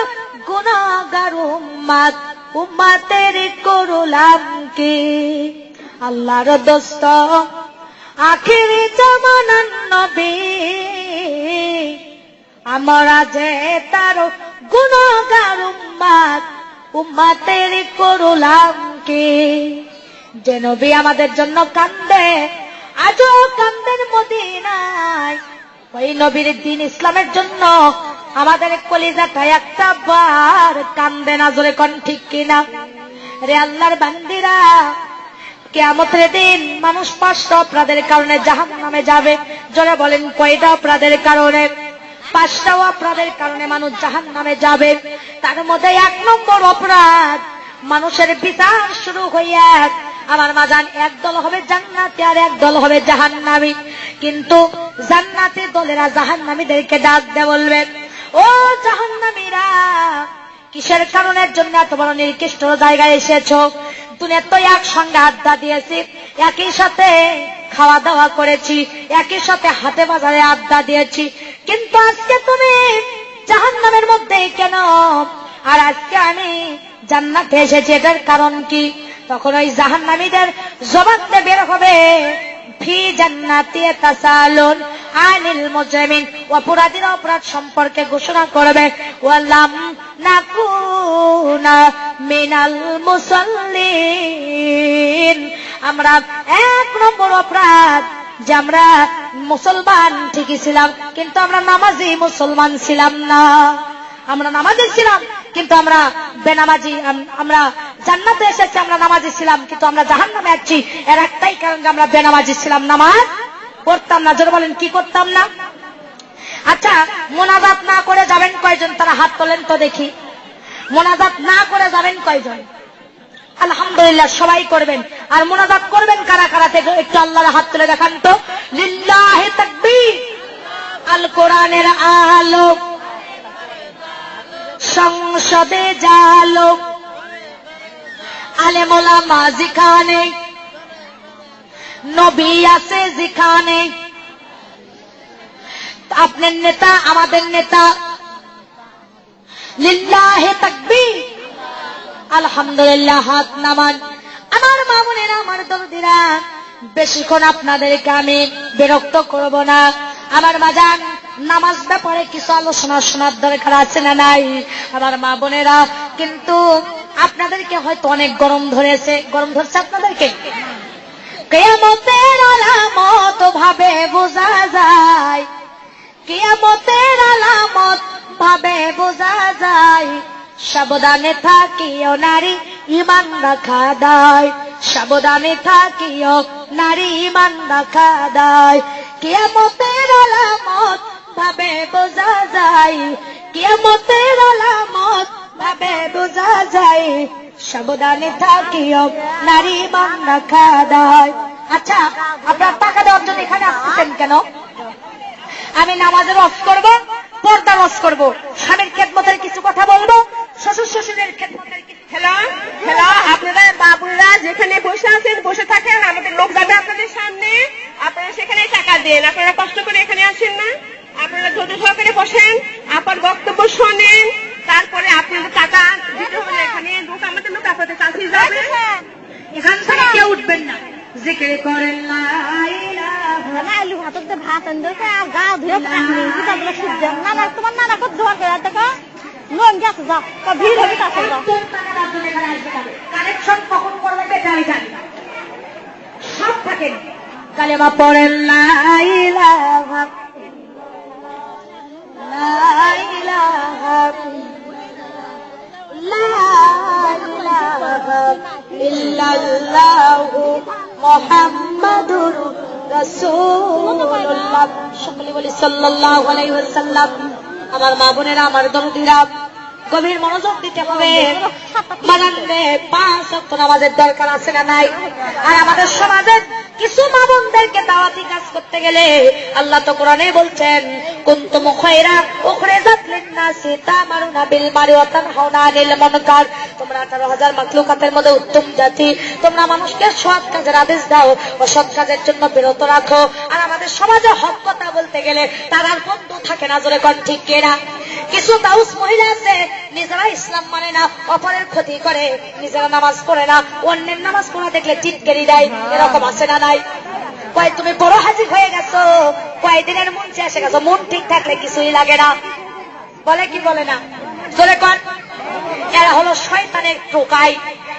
গুনাহগার উম্মত, উম্মতের করলাম কি? আল্লাহর দোস্ত আখিরি জামানার নবী, আমরা যে তার গুনাহগার উম্মত, উম্মতের করলাম কি? যে নবী আমাদের জন্য কান্দে, আজও কান্দেন মদিনায়, ওই নবীর দ্বীন ইসলামের জন্য আমাদের কলিজাটা একটা বার কান্দে না। জোরে কোন ঠিক কিনা? রে আল্লাহর বান্দিরা, কিয়ামতের দিন মানুষ 5টা অপরাধের কারণে জাহান্নামে যাবে। জোরে বলেন কয়টা অপরাধের কারণে? 5টা অপরাধের কারণে মানুষ জাহান্নামে যাবে। তার মধ্যে 1 নম্বর অপরাধ, মানুষের বিচার শুরু হইয়া আমার মাজান একদল হবে জান্নাতি আর একদল হবে জাহান্নামী। কিন্তু জান্নাতি দলেরা জাহান্নামীদেরকে ডাক দিয়ে বলবে, ও জাহান্নামীরা, কিসের কারণের জন্য এত বড় নিকৃষ্ট জায়গায় এসেছো? দুনিয়া তো একসঙ্গে আড্ডা দিয়েছি, একই সাথে খাওয়া দাওয়া করেছি, একই সাথে হাটে বাজারে আড্ডা দিয়েছি, কিন্তু আজকে তুমি জাহান্নামের মধ্যে কেন? আর আজকে আমি জান্নাতে এসেছি, এটার কারণ কি? তখন ওই জাহান্নামীদের জবাব দিয়ে বের হবে, ফি জান্নাতি তাসালুন আনিল মুজরিমিন, অপরাধীর অপরাধ সম্পর্কে ঘোষণা করবে, ওয়ালাম নাকুনা মিনাল মুসাল্লিন। আমরা 1 নম্বর অপরাধ যে আমরা মুসলমান ঠিকই ছিলাম, কিন্তু আমরা নামাজি মুসলমান ছিলাম না। আমরা নামাজি ছিলাম কিন্তু আমরা বেনামাজি। আমরা জান্নাতে এসেছি, আমরা নামাজি ছিলাম কিন্তু আমরা জাহান্নামে যাচ্ছি। এর একটাই কারণ যে আমরা বেনামাজি ছিলাম, নামাজ পড়তাম না। জোরে বলেন কি করতাম না? আচ্ছা, মোনাজাত না করে যাবেন কয়জন? তারা হাত তোলেন তো দেখি। মোনাজাত না করে যাবেন কয়জন? আলহামদুলিল্লাহ, সবাই করবেন। আর মোনাজাত করবেন কারা কারা থেকে একটু আল্লাহর হাত তুলে দেখান তো। লিল্লাহি তাকবীর। আল কোরআনের আলো সংসদে জালো, আলেম ওলামা যেখানে, নবী আছে যেখানে, আপনার নেতা আমাদের নেতা। লিল্লাহি তাকবীর। আলহামদুলিল্লাহ, হাত নামান। আমার মা বোনেরা, আমার দরদিরা, বেশিক্ষণ আপনাদেরকে আমি বিরক্ত করব না। আমার বাজান, নামাজ ব্যাপারে কিছু আলোচনা শোনার দরকার আছে না নাই? আমার মা বোনেরা, কিন্তু আপনাদেরকে হয়তো অনেক গরম ধরেছে। গরম ধরছে আপনাদেরকে? কিয়ামতের আলামত ভাবে বোঝা যায়, কিয়ামতের আলামত ভাবে বোঝা যায়, সাবধানে থাকিও নারী ঈমান রাখা দায়, সাবধানে থাকিও নারী ঈমান রাখা দায়। কিয়ামতের আলামত ভাবে বোঝা যায়, কিয়ামতের আলামত ভাবে বোঝা যায়, সাবধানে থাকিও নারী ঈমান রাখা দায়। আচ্ছা, আপনারা টাকা দেওয়ার জন্য এখানে আসছেন কেন? আমি নামাজের ওয়াজ করব, পর্দার ওয়াজ করব, স্বামীর খেদমতের কিছু কথা বলবো, শ্বশুর শ্বশুরের খেদমতের কিছু। হ্যালো হ্যালো, আপনারা বাবুরা যেখানে বসে আছেন বসে থাকেন, আমাদের লোক যাবে আপনাদের সামনে, আপনারা সেখানে টাকা দেন। আপনারা কষ্ট করে এখানে আসেন না, আপনারা ধৈর্য সহকারে বসেন, আপনার বক্তব্য শোনেন, তারপরে আপনাদের টাকা দিতে হবে। এখানে লোক, আমাদের লোক আপনাদের কাছে যাবে, এখান থেকে কেউ উঠবেন না। জিকির করেন লা ইলাহা আলু হাতত ভাত আনতে আর গা ধুয়ে নানা, তোমার নানা কত দোয়া করে টাকা লোন গেছে, যাও ভিড় হবে কাছে যাও। কানেকশন কখন করবেন এটা আমি জানি না, সব থাকেন। কালেমা পড়েন লা ইলাহা লা ইলাহা লা ইলাহা ইল্লাল্লাহু মুহাম্মাদুর রাসূলুল্লাহ। সকলে বলি সাল্লাল্লাহু আলাইহি ওয়াসাল্লাম। আমার মা বোনেরা, আমার দরদিরা, গভীর মনোযোগ দিতে হবে। মানান্নে 5 ওয়াক্ত নামাজের দরকার আছে না নাই? আর আমাদের সমাজের কিছু মা বোনদেরকে দাওয়াতি কাজ করতে গেলে আল্লাহ তো কোরআনে বলছেন, কুনতুম খায়রা উখরিজাত লিন-নাসি তা'মারুনা বিল মারুফি ওয়া তানহাউনা আনিল মুনকার। তোমরা 18,000 মাখলুকাতের মধ্যে উত্তম জাতি। তোমরা মানুষকে সৎ কাজের আদেশ দাও, অসৎ কাজের জন্য বিরত রাখো। আর আমাদের সমাজে হক কথা বলতে গেলে তার আর বন্ধু থাকে না, জোরে কোন ঠিক কিনা? কিছু দাউস মহিলা আছে, নিজেরা ইসলাম মানে না, অপরের ক্ষতি করে, নিজেরা নামাজ পড়ে না, অন্যের নামাজ পড়া দেখলে টিটকারি দেয়। এরকম আছে না নাই? কয় তুমি বড় হাজির হয়ে গেছো, কয়েকদিনের মঞ্চে এসে গেছো, মন ঠিক থাকলে কিছুই লাগে না, বলে কি বলে না? জোরে কর। এরা হলো শয়তানের টোকাই,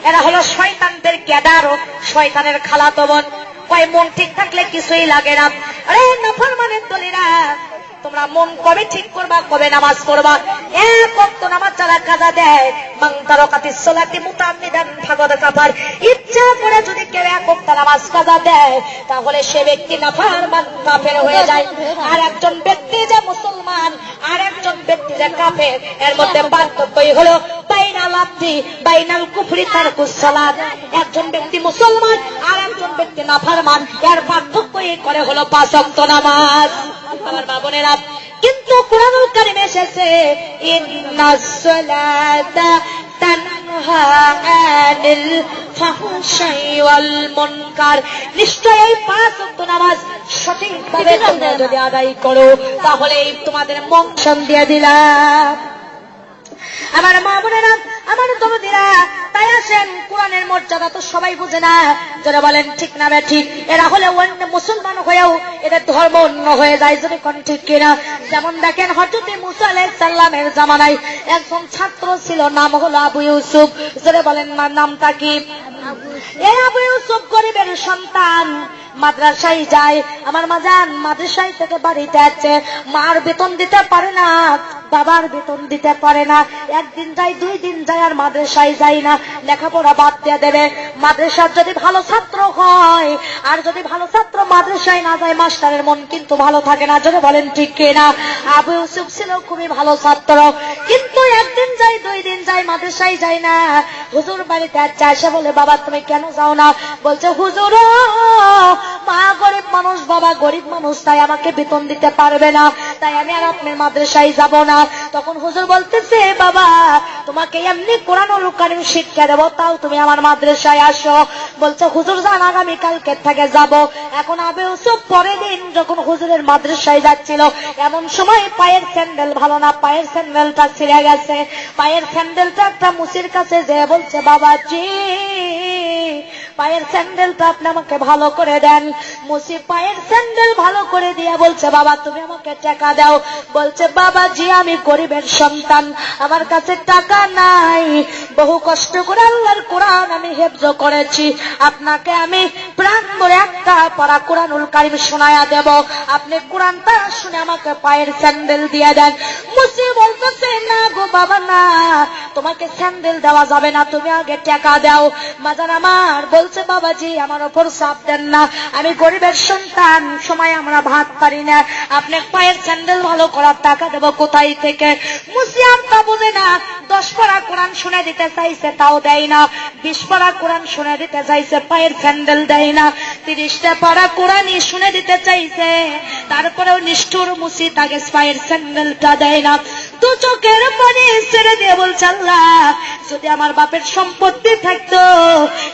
এরা হলো শয়তানদের গ্যাদার ও শয়তানের খালাতো বোন। কয় মন ঠিক থাকলে কিছুই লাগে না। আরে নাফরমানের দলেরা, তোমরা মন কবে ঠিক করবা, কবে নামাজ পড়বা? এক ওয়াক্ত নামাজ যারা কাজা দেয়, মান তারাকাতিস সালাতি মুতাআম্মিদান ফাকাদ কাফার। ইচ্ছা করে যদি কেউ এক ওয়াক্ত নামাজ কাজা দেয়, তাহলে সে ব্যক্তি নাফরমান, কাফের হয়ে যায়। আর একজন ব্যক্তি যে মুসলমান, আর একজন ব্যক্তি যে কাফের, এর মধ্যে পার্থক্যই হলো বাইনাল আবদি বাইনাল কুফরি তারকুস সালাত। একজন ব্যক্তি মুসলমান, আর একজন ব্যক্তি নাফরমান, এর পার্থক্যই করে হলো 5 ওয়াক্ত নামাজ। আমার মা বোনেরা, কিন্তু কুরআনুল কারীমে এসেছে, ইন্নাস সালাতা তানহা আনিল ফাহশাই ওয়াল মুনকার। নিশ্চয়ই এই 5 ওয়াক্ত নামাজ সঠিকভাবে তোমরা যদি আদায় করো, তাহলে তোমাদের মোক্ষণ দিয়ে দিলাম। আমার মা বোনেরা, আমার দরদিরা, তাই আসেন, কোরআনের মর্যাদা তো সবাই বুঝে না, যারা বলেন ঠিক না বে ঠিক। এরা হলে অন্য মুসলমান হয়েও এদের ধর্ম অন্য হয়ে যায়, যদি কোন ঠিক কিনা। যেমন দেখেন, হযরত মুসা আলাইহিস সালামের জামানায় একজন ছাত্র ছিল, নাম হলো আবু ইউসুফ। যারা বলেন নামটা কি? এই আবু ইউসুফ গরিবের সন্তান, মাদ্রাসায় যায়। আমার মা জান মাদ্রাসায় থেকে বাড়িতে আছে, মার বেতন দিতে পারে না, বাবার বেতন দিতে পারে না। একদিন যায়, 2 দিন যায়, আর মাদ্রাসায় যায় না, লেখাপড়া বাদ দিয়ে দেবে। মাদ্রাসার যদি ভালো ছাত্র হয়, আর যদি ভালো ছাত্র মাদ্রাসায় না যায়, মাস্টারের মন কিন্তু ভালো থাকে না, যদি বলেন ঠিক কিনা। আবু ইউসুফ ছিল খুবই ভালো ছাত্র, কিন্তু একদিন যায়, 2 দিন যায়, মাদ্রাসায় যায় না। হুজুর বাড়িতে আসে, বলে বাবা তুমি কেন যাও না? বলছে হুজুর, মা গরিব মানুষ, বাবা গরিব মানুষ, তাই আমাকে বেতন দিতে পারবে না, তাই আমি আর আপনার মাদ্রাসায় যাব না। তখন হুজুর বলতেছে, বাবা তোমাকে এমনি কোরআনুল কারীম শিক্ষা দেবো, তাও তুমি আমার মাদ্রাসায় আসো। বলছে হুজুর যান, আগামী কালকে থেকে যাব। এখন আবু ইউসুফ পরের দিন যখন হুজুরের মাদ্রাসায় যাচ্ছিল, এমন সময় পায়ের স্যান্ডেল ভালো না, পায়ের স্যান্ডেলটা ছিঁড়ে গেছে। পায়ের স্যান্ডেলটা একটা মুসির কাছে যেয়ে বলছে, বাবাজি পায়ের স্যান্ডেলটা আপনি আমাকে ভালো করে দেন। মুসি পায়ের স্যান্ডেল ভালো করে দিয়ে বলছে, বাবা তুমি আমাকে টাকা দাও। বলছে, বাবাজি আমি গরিবের সন্তান, আমার কাছে টাকা নাই, বহু কষ্ট করে আল্লাহর কোরআন আমি হেফজ করেছি, আপনাকে আমি প্রাণ ভরে একটা পারা কোরআনুল কারীম শোনায়া দেব, আপনি কোরআনটা শুনে আমাকে পায়ের স্যান্ডেল দিয়ে দেন। মুসি বলতেছে, না গো বাবা না, তোমাকে স্যান্ডেল দেওয়া যাবে না, তুমি আগে টাকা দাও। মাজান আমার বলছে, বাবাজি আমার ওপর চাপ দেন না, আমি গরিবের সন্তান, সময় আমরা ভাত পারি না, আপনি পায়ের স্যান্ডেল ভালো করার টাকা দেবো কোথায় থেকে? মুসিয়াম তা বোঝে না, 10 পারা কোরআন শুনে দিতে চাইছে, তাও দেয় না। 20 পারা কোরআন শুনে দিতে চাইছে, পায়ের স্যান্ডেল দেয় না। 30টা পারা কোরআনই শুনে দিতে চাইছে, তারপরেও নিষ্ঠুর মুসি তাকে পায়ের স্যান্ডেলটা দেয় না। 2 চোখের পানি ছেড়ে দিয়ে বলছে, আল্লাহ যদি আমার বাপের সম্পত্তি থাকতো,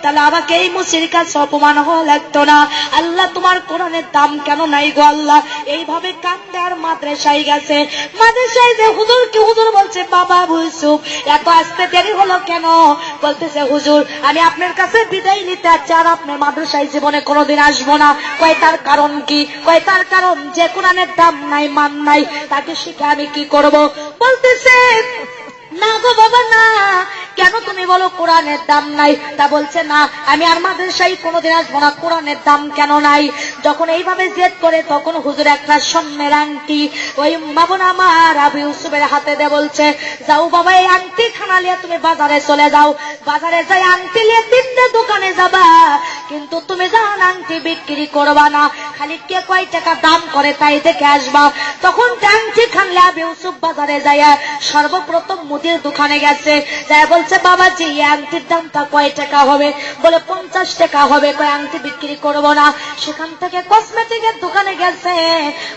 তাহলে আমাকে এই মুসির কাছে অপমান হওয়া লাগতো না। আল্লাহ তোমার কোরআনের দাম কেন নাই গো আল্লাহ? এইভাবে কান্দে আর মাদ্রাসায় গেছে। মাদ্রাসায় যে হুজুরকে হুজুর বলছে, বাবা আবু ইউসুফ এত আসতে দেরি হলো কেন? বলতেছে, হুজুর আমি আপনার কাছে বিদায় নিতে চাচ্ছি, আর আপনার মাদ্রাসায় জীবনে কোনোদিন আসবো না। কয় তার কারণ কি? কয় তার কারণ যে কোরআনের দাম নাই, মান নাই, তাকে শিখে আমি কি করব? বলতেছে, না গো বাবা না, কেন তুমি বলো কোরআনের দাম নাই? তা বলছে না, আমি আর মাদ্রাসায় কোনোদিন আসবো না, কোরআনের দাম কেন নাই? যখন এইভাবে জেদ করে তখন হুজুর একটা স্বর্ণের আংটি ওই বাবন আমার আবু ইউসুফের হাতে দে বলছে, যাও বাবা এই আংটি খানা নিয়ে তুমি বাজারে চলে যাও, বাজারে যাই আংটি নিয়ে 3টে দোকানে যাবা, কিন্তু তুমি জান আংটি বিক্রি করবা না, খালি কে কয় টাকা দাম করে তাই দেখে আসবা। তখন আংটি খানলে আবু ইউসুফ বাজারে যায় সর্বপ্রথম মুদির দোকানে গেছে, যাই বলছে বাবাজি এই আংটির দামটা কয় টাকা হবে? বলে 50 টাকা হবে। কয় আংটি বিক্রি করব না। সেখান থেকে কসমেটিকের দোকানে গেছে,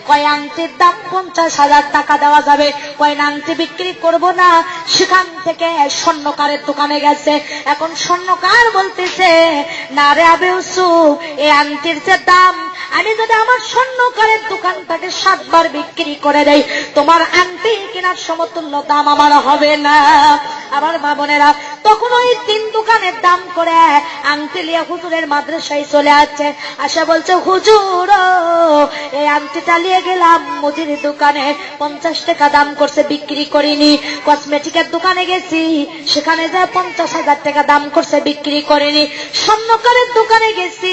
কয় আংটির দাম 50,000 টাকা দেওয়া যাবে, কয় না আংটি বিক্রি করব না। সেখান থেকে স্বর্ণকারের দোকানে গেছে, এখন স্বর্ণকার বলতেছে না রে আবু ইউসুফ এই আংটির যে দাম, আমি যদি আমার স্বর্ণকারের দোকানটাকে 7 বার বিক্রি করে দেই তোমার আংটি কেনার সমতুল্য দাম আমার হবে না। আমার মা বোনেরা তখন ওই 3 দোকানের দাম করে আংটি লিয়ে হুজুরের মাদ্রাসায় চলে আসছে, আসা বলছে হুজুর এই আংটিটা নিয়ে গেলাম মুদির দোকানে, 50 টাকা দাম করছে বিক্রি করিনি। কসমেটিকের দোকানে গেছি, সেখানে যায় 50,000 টাকা দাম করছে বিক্রি করিনি। স্বর্ণকারের দোকানে গেছি,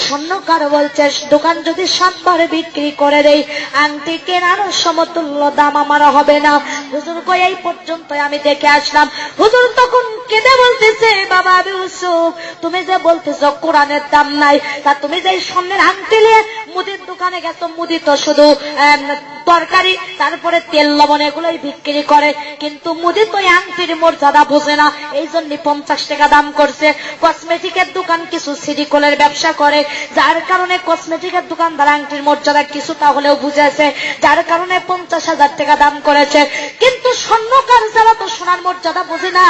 স্বর্ণকার বলছে দোকান যদি 7 বার বিক্রি করে দেই আংটি কেনার সমতুল্য দাম আমার হবে না। হুজুর কই এই পর্যন্ত আমি দেখে আসলাম। হুজুর তখন কেঁদে বলতেছে বাবা আবু ইউসুফ তুমি যে বলতেছো কোরআনের দাম নাই, তা তুমি যে স্বর্ণের আংটি নিয়ে মুদির দোকানে গেছো, মুদি তো শুধু তরকারি তারপরে তেল লবণ এগুলোই বিক্রি করে, কিন্তু মুদি তো আংটির মর্যাদা বোঝে না, এই জন্য 50 টাকা দাম করছে। কসমেটিকের দোকান কিছু সিডিকলের ব্যবসা করে, যার কারণে কসমেটিকের দোকানদার আংটির মর্যাদা কিছুটা হলেও বুঝেছে, যার কারণে 50,000 টাকা দাম করেছে। কিন্তু স্বর্ণকার যারা তো সোনার মর্যাদা বুঝে না,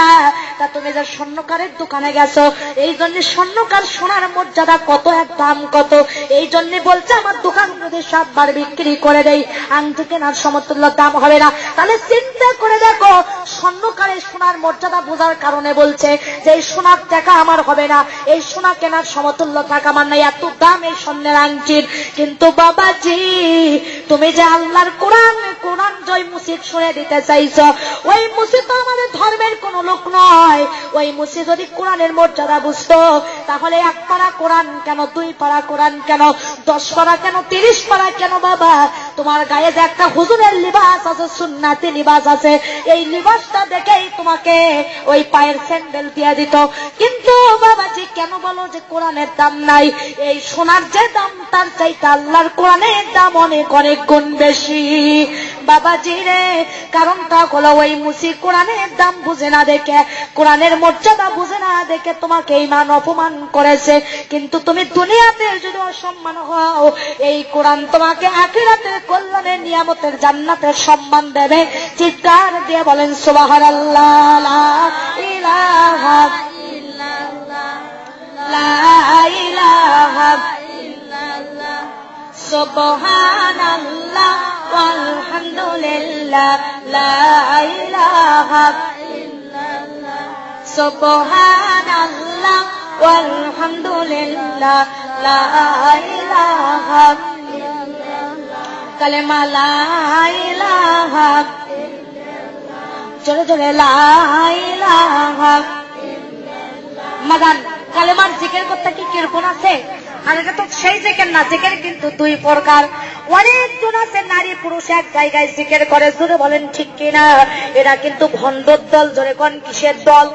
তা তুমি যে স্বর্ণকারের দোকানে গেছো এই জন্য স্বর্ণকার সোনার মর্যাদা কত, এক দাম কত, এই জন্য বলছে আমার দোকান যদি 7 বার বিক্রি করে দেই আংটি কেনার সমতুল্য দাম হবে না। তাহলে চিন্তা করে দেখো স্বর্ণকারের সোনার মর্যাদা বোঝার কারণে বলছে যে এই সোনার টাকা আমার হবে না, এই সোনা কেনার সমতুল্য টাকা আমার নাই, এত দাম এই স্বর্ণের আংটির। কিন্তু বাবাজি তুমি যে আল্লাহর কোরআন কোরআন জয় মুসিদ শুনে দিতে চাইছ, ওই মুসিদ তো আমাদের ধর্মের কোন লোক নয়। ওই মুসিদ যদি কোরআনের মর্যাদা বুঝতো তাহলে 1 পারা কোরআন কেন, 2 পারা কোরআন কেন, 10 পারা কেন, 30 পারা কেন? বাবা তোমার গায়ে যে একটা হুজুরের লিবাস আছে, সুন্নাতি লিবাস আছে, এই লিবাসটা দেখেই তোমাকে ওই পায়ের স্যান্ডেল দিয়ে দিত। কিন্তু বাবাজি কেন বলো যে কোরআনের দাম নাই? এই সোনার যে দাম তার চাইতে আল্লাহর কোরআনের দাম অনেক অনেক গুণ বেশি বাবাজি রে। কারণটা হলো ওই মুসি কোরআনের দাম বুঝে না দেখে, কোরআনের মর্যাদা বুঝে না দেখে তোমাকে ইমান অপমান করেছে। কিন্তু তুমি দুনিয়াতে যদি অসম্মান হও, এই কোরআন তোমাকে আখিরাতের কল্যাণের নিয়ামতের জান্নাতের সম্মান দেবে। চিৎকার দিয়ে বলেন সুবহানাল্লাহ, লা ইলাহা ইল্লাল্লাহ, লা ইলাহা ইল্লাল্লাহ, সুবহানাল্লাহ ওয়ালহামদুলিল্লাহ, লা ইলাহা ইল্লাল্লাহ, সুবহানাল্লাহ ওয়ালহামদুলিল্লাহ, লা ইলাহা ইল্লাল্লাহ, কালেমা লা ইলাহা ইল্লাল্লাহ, জোরে জোরে লা ইলাহা ইল্লাল্লাহ। মাদান কালেমার জিকির করতে কি কিরকম আছে? আর এটা তো সেই জিকির না, জিকির কিন্তু 2 প্রকার। অনেকজন আছে নারী পুরুষ এক জায়গায় জিকির করে, জোরে বলেন ঠিক কিনা? এরা কিন্তু ভণ্ডর দল। জোরে কোন কিসের দল?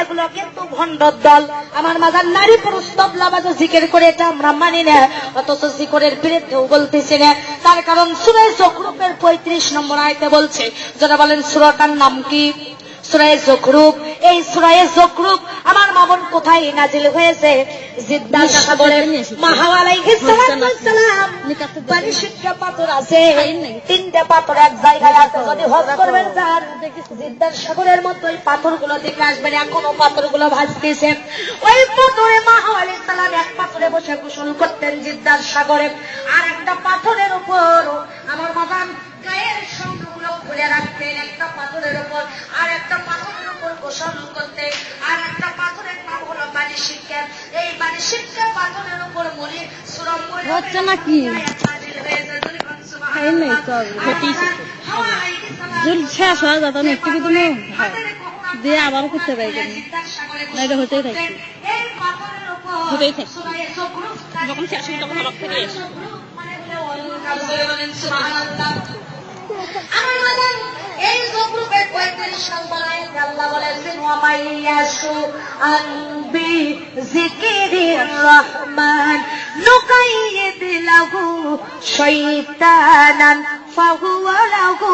এগুলো কিন্তু ভণ্ডর দল। আমার মাজার নারী পুরুষ তবলা বাজে জিকির করে, এটা আমরা মানি না, অথচ জিকিরের বিরুদ্ধেও বলতেছি না। তার কারণ সূরা যুখরুফের 35 নম্বর আয়াতে বলছে, যারা বলেন সূরাটার নাম কি? সূরা যুখরুফ। এই সূরা যুখরুফ আমার মামুন কোথায় নাজিল হয়েছে? জিদ্দার সাগরে। মাহা আলাইহিস সালাম পানি শিক্ষা পাথর আছে, 3টা পাথর এক জায়গায় আছে। যদি হজ করবেন স্যার জিদ্দার সাগরের মতো ওই পাথরগুলো দেখে আসবেন, এখনো পাথরগুলো ভাসতেছে। ওই পাথরে মাহা আলাইহিস সালাম এক পাথরে বসে গোসল করতেন জিদ্দার সাগরে, আর একটা পাথরের উপর আমার মাদান গায়ের সঙ্গগুলো খুলে রাখতেন, একটা পাথরের উপর আর একটা পাথরের উপর গোসল করতে। আর একটা পাথরের নাম হলো বানি শিক্ষা। এই বানি শিক্ষা পাথরের উপর মলি সূরা হচ্ছে না কি শেষ হয়ে যেত, আমি একটু কিন্তু দিয়ে আবার করতে পারি না, এটা হতেই থাকছে, হতেই থাকছে। যখন শেষ হয়ে তখন আবার ফিরে আসে। আমার মাদান এই জগরূপের কয়েকদিন সন্তানায় আল্লাহ বলেছেন ওয়ামাইয়াশু আনবি যিকিরির রহমান নুকাইয়িদ লাহু শাইতানান ফাহুয়া লাহু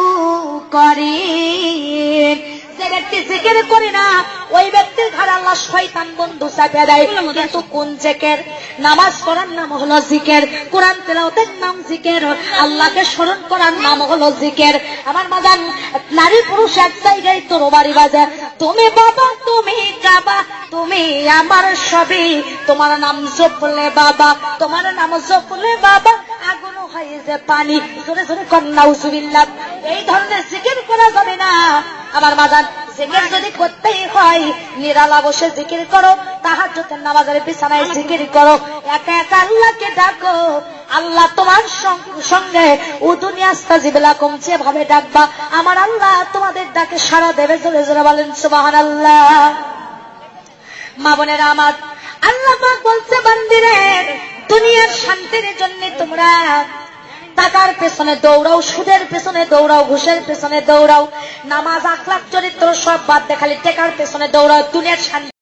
করিন। যে ব্যক্তি জিকির করে না ওই ব্যক্তির ঘরে আল্লাহ শয়তান বন্ধু চাপিয়ে দেয়। কিন্তু কোন জিকির? নামাজ পড়ার নাম হলো জিকির, কোরআন তেলাওয়াতের নাম জিকির, আল্লাহকে স্মরণ করার নাম হলো জিকির। আমার মাদান নারী পুরুষ এক জায়গায় তোর বাড়ি বাজে, তুমি বাবা তুমি কাবা তুমি আমার সবই, তোমার নাম জপলে বাবা, তোমার নাম জপলে বাবা আগুন হয়ে যে পানি। জোরে জোরে কন্যা উজুবিল্লাহ। এই ধরনের জিকির করা যাবে না। আমার মাদান জিকির যদি করতেই হয় নিরালা বসে জিকির করো, তাহাজ্জুদের নামাজের বিছানায় জিকির করো, একা একা আল্লাহকে ডাকো। আল্লাহ তোমার সঙ্গে উদুনি আস্তাজিব লাকুম যেভাবে ডাকবা আমার আল্লাহ তোমাদের ডাকে সাড়া দেবে। জোরে জোরে বলেন সুবহানাল্লাহ। মা বোনেরা আমার, আল্লাহ পাক বলছে বান্দিরে দুনিয়ার শান্তির জন্য তোমরা টাকার পেছনে দৌড়াও, সুদের পেছনে দৌড়াও, ঘুষের পেছনে দৌড়াও, নামাজ আখলাক চরিত্র সব বাদ দিয়ে খালি টাকার পেছনে দৌড়াও। দুনিয়ার শান্তি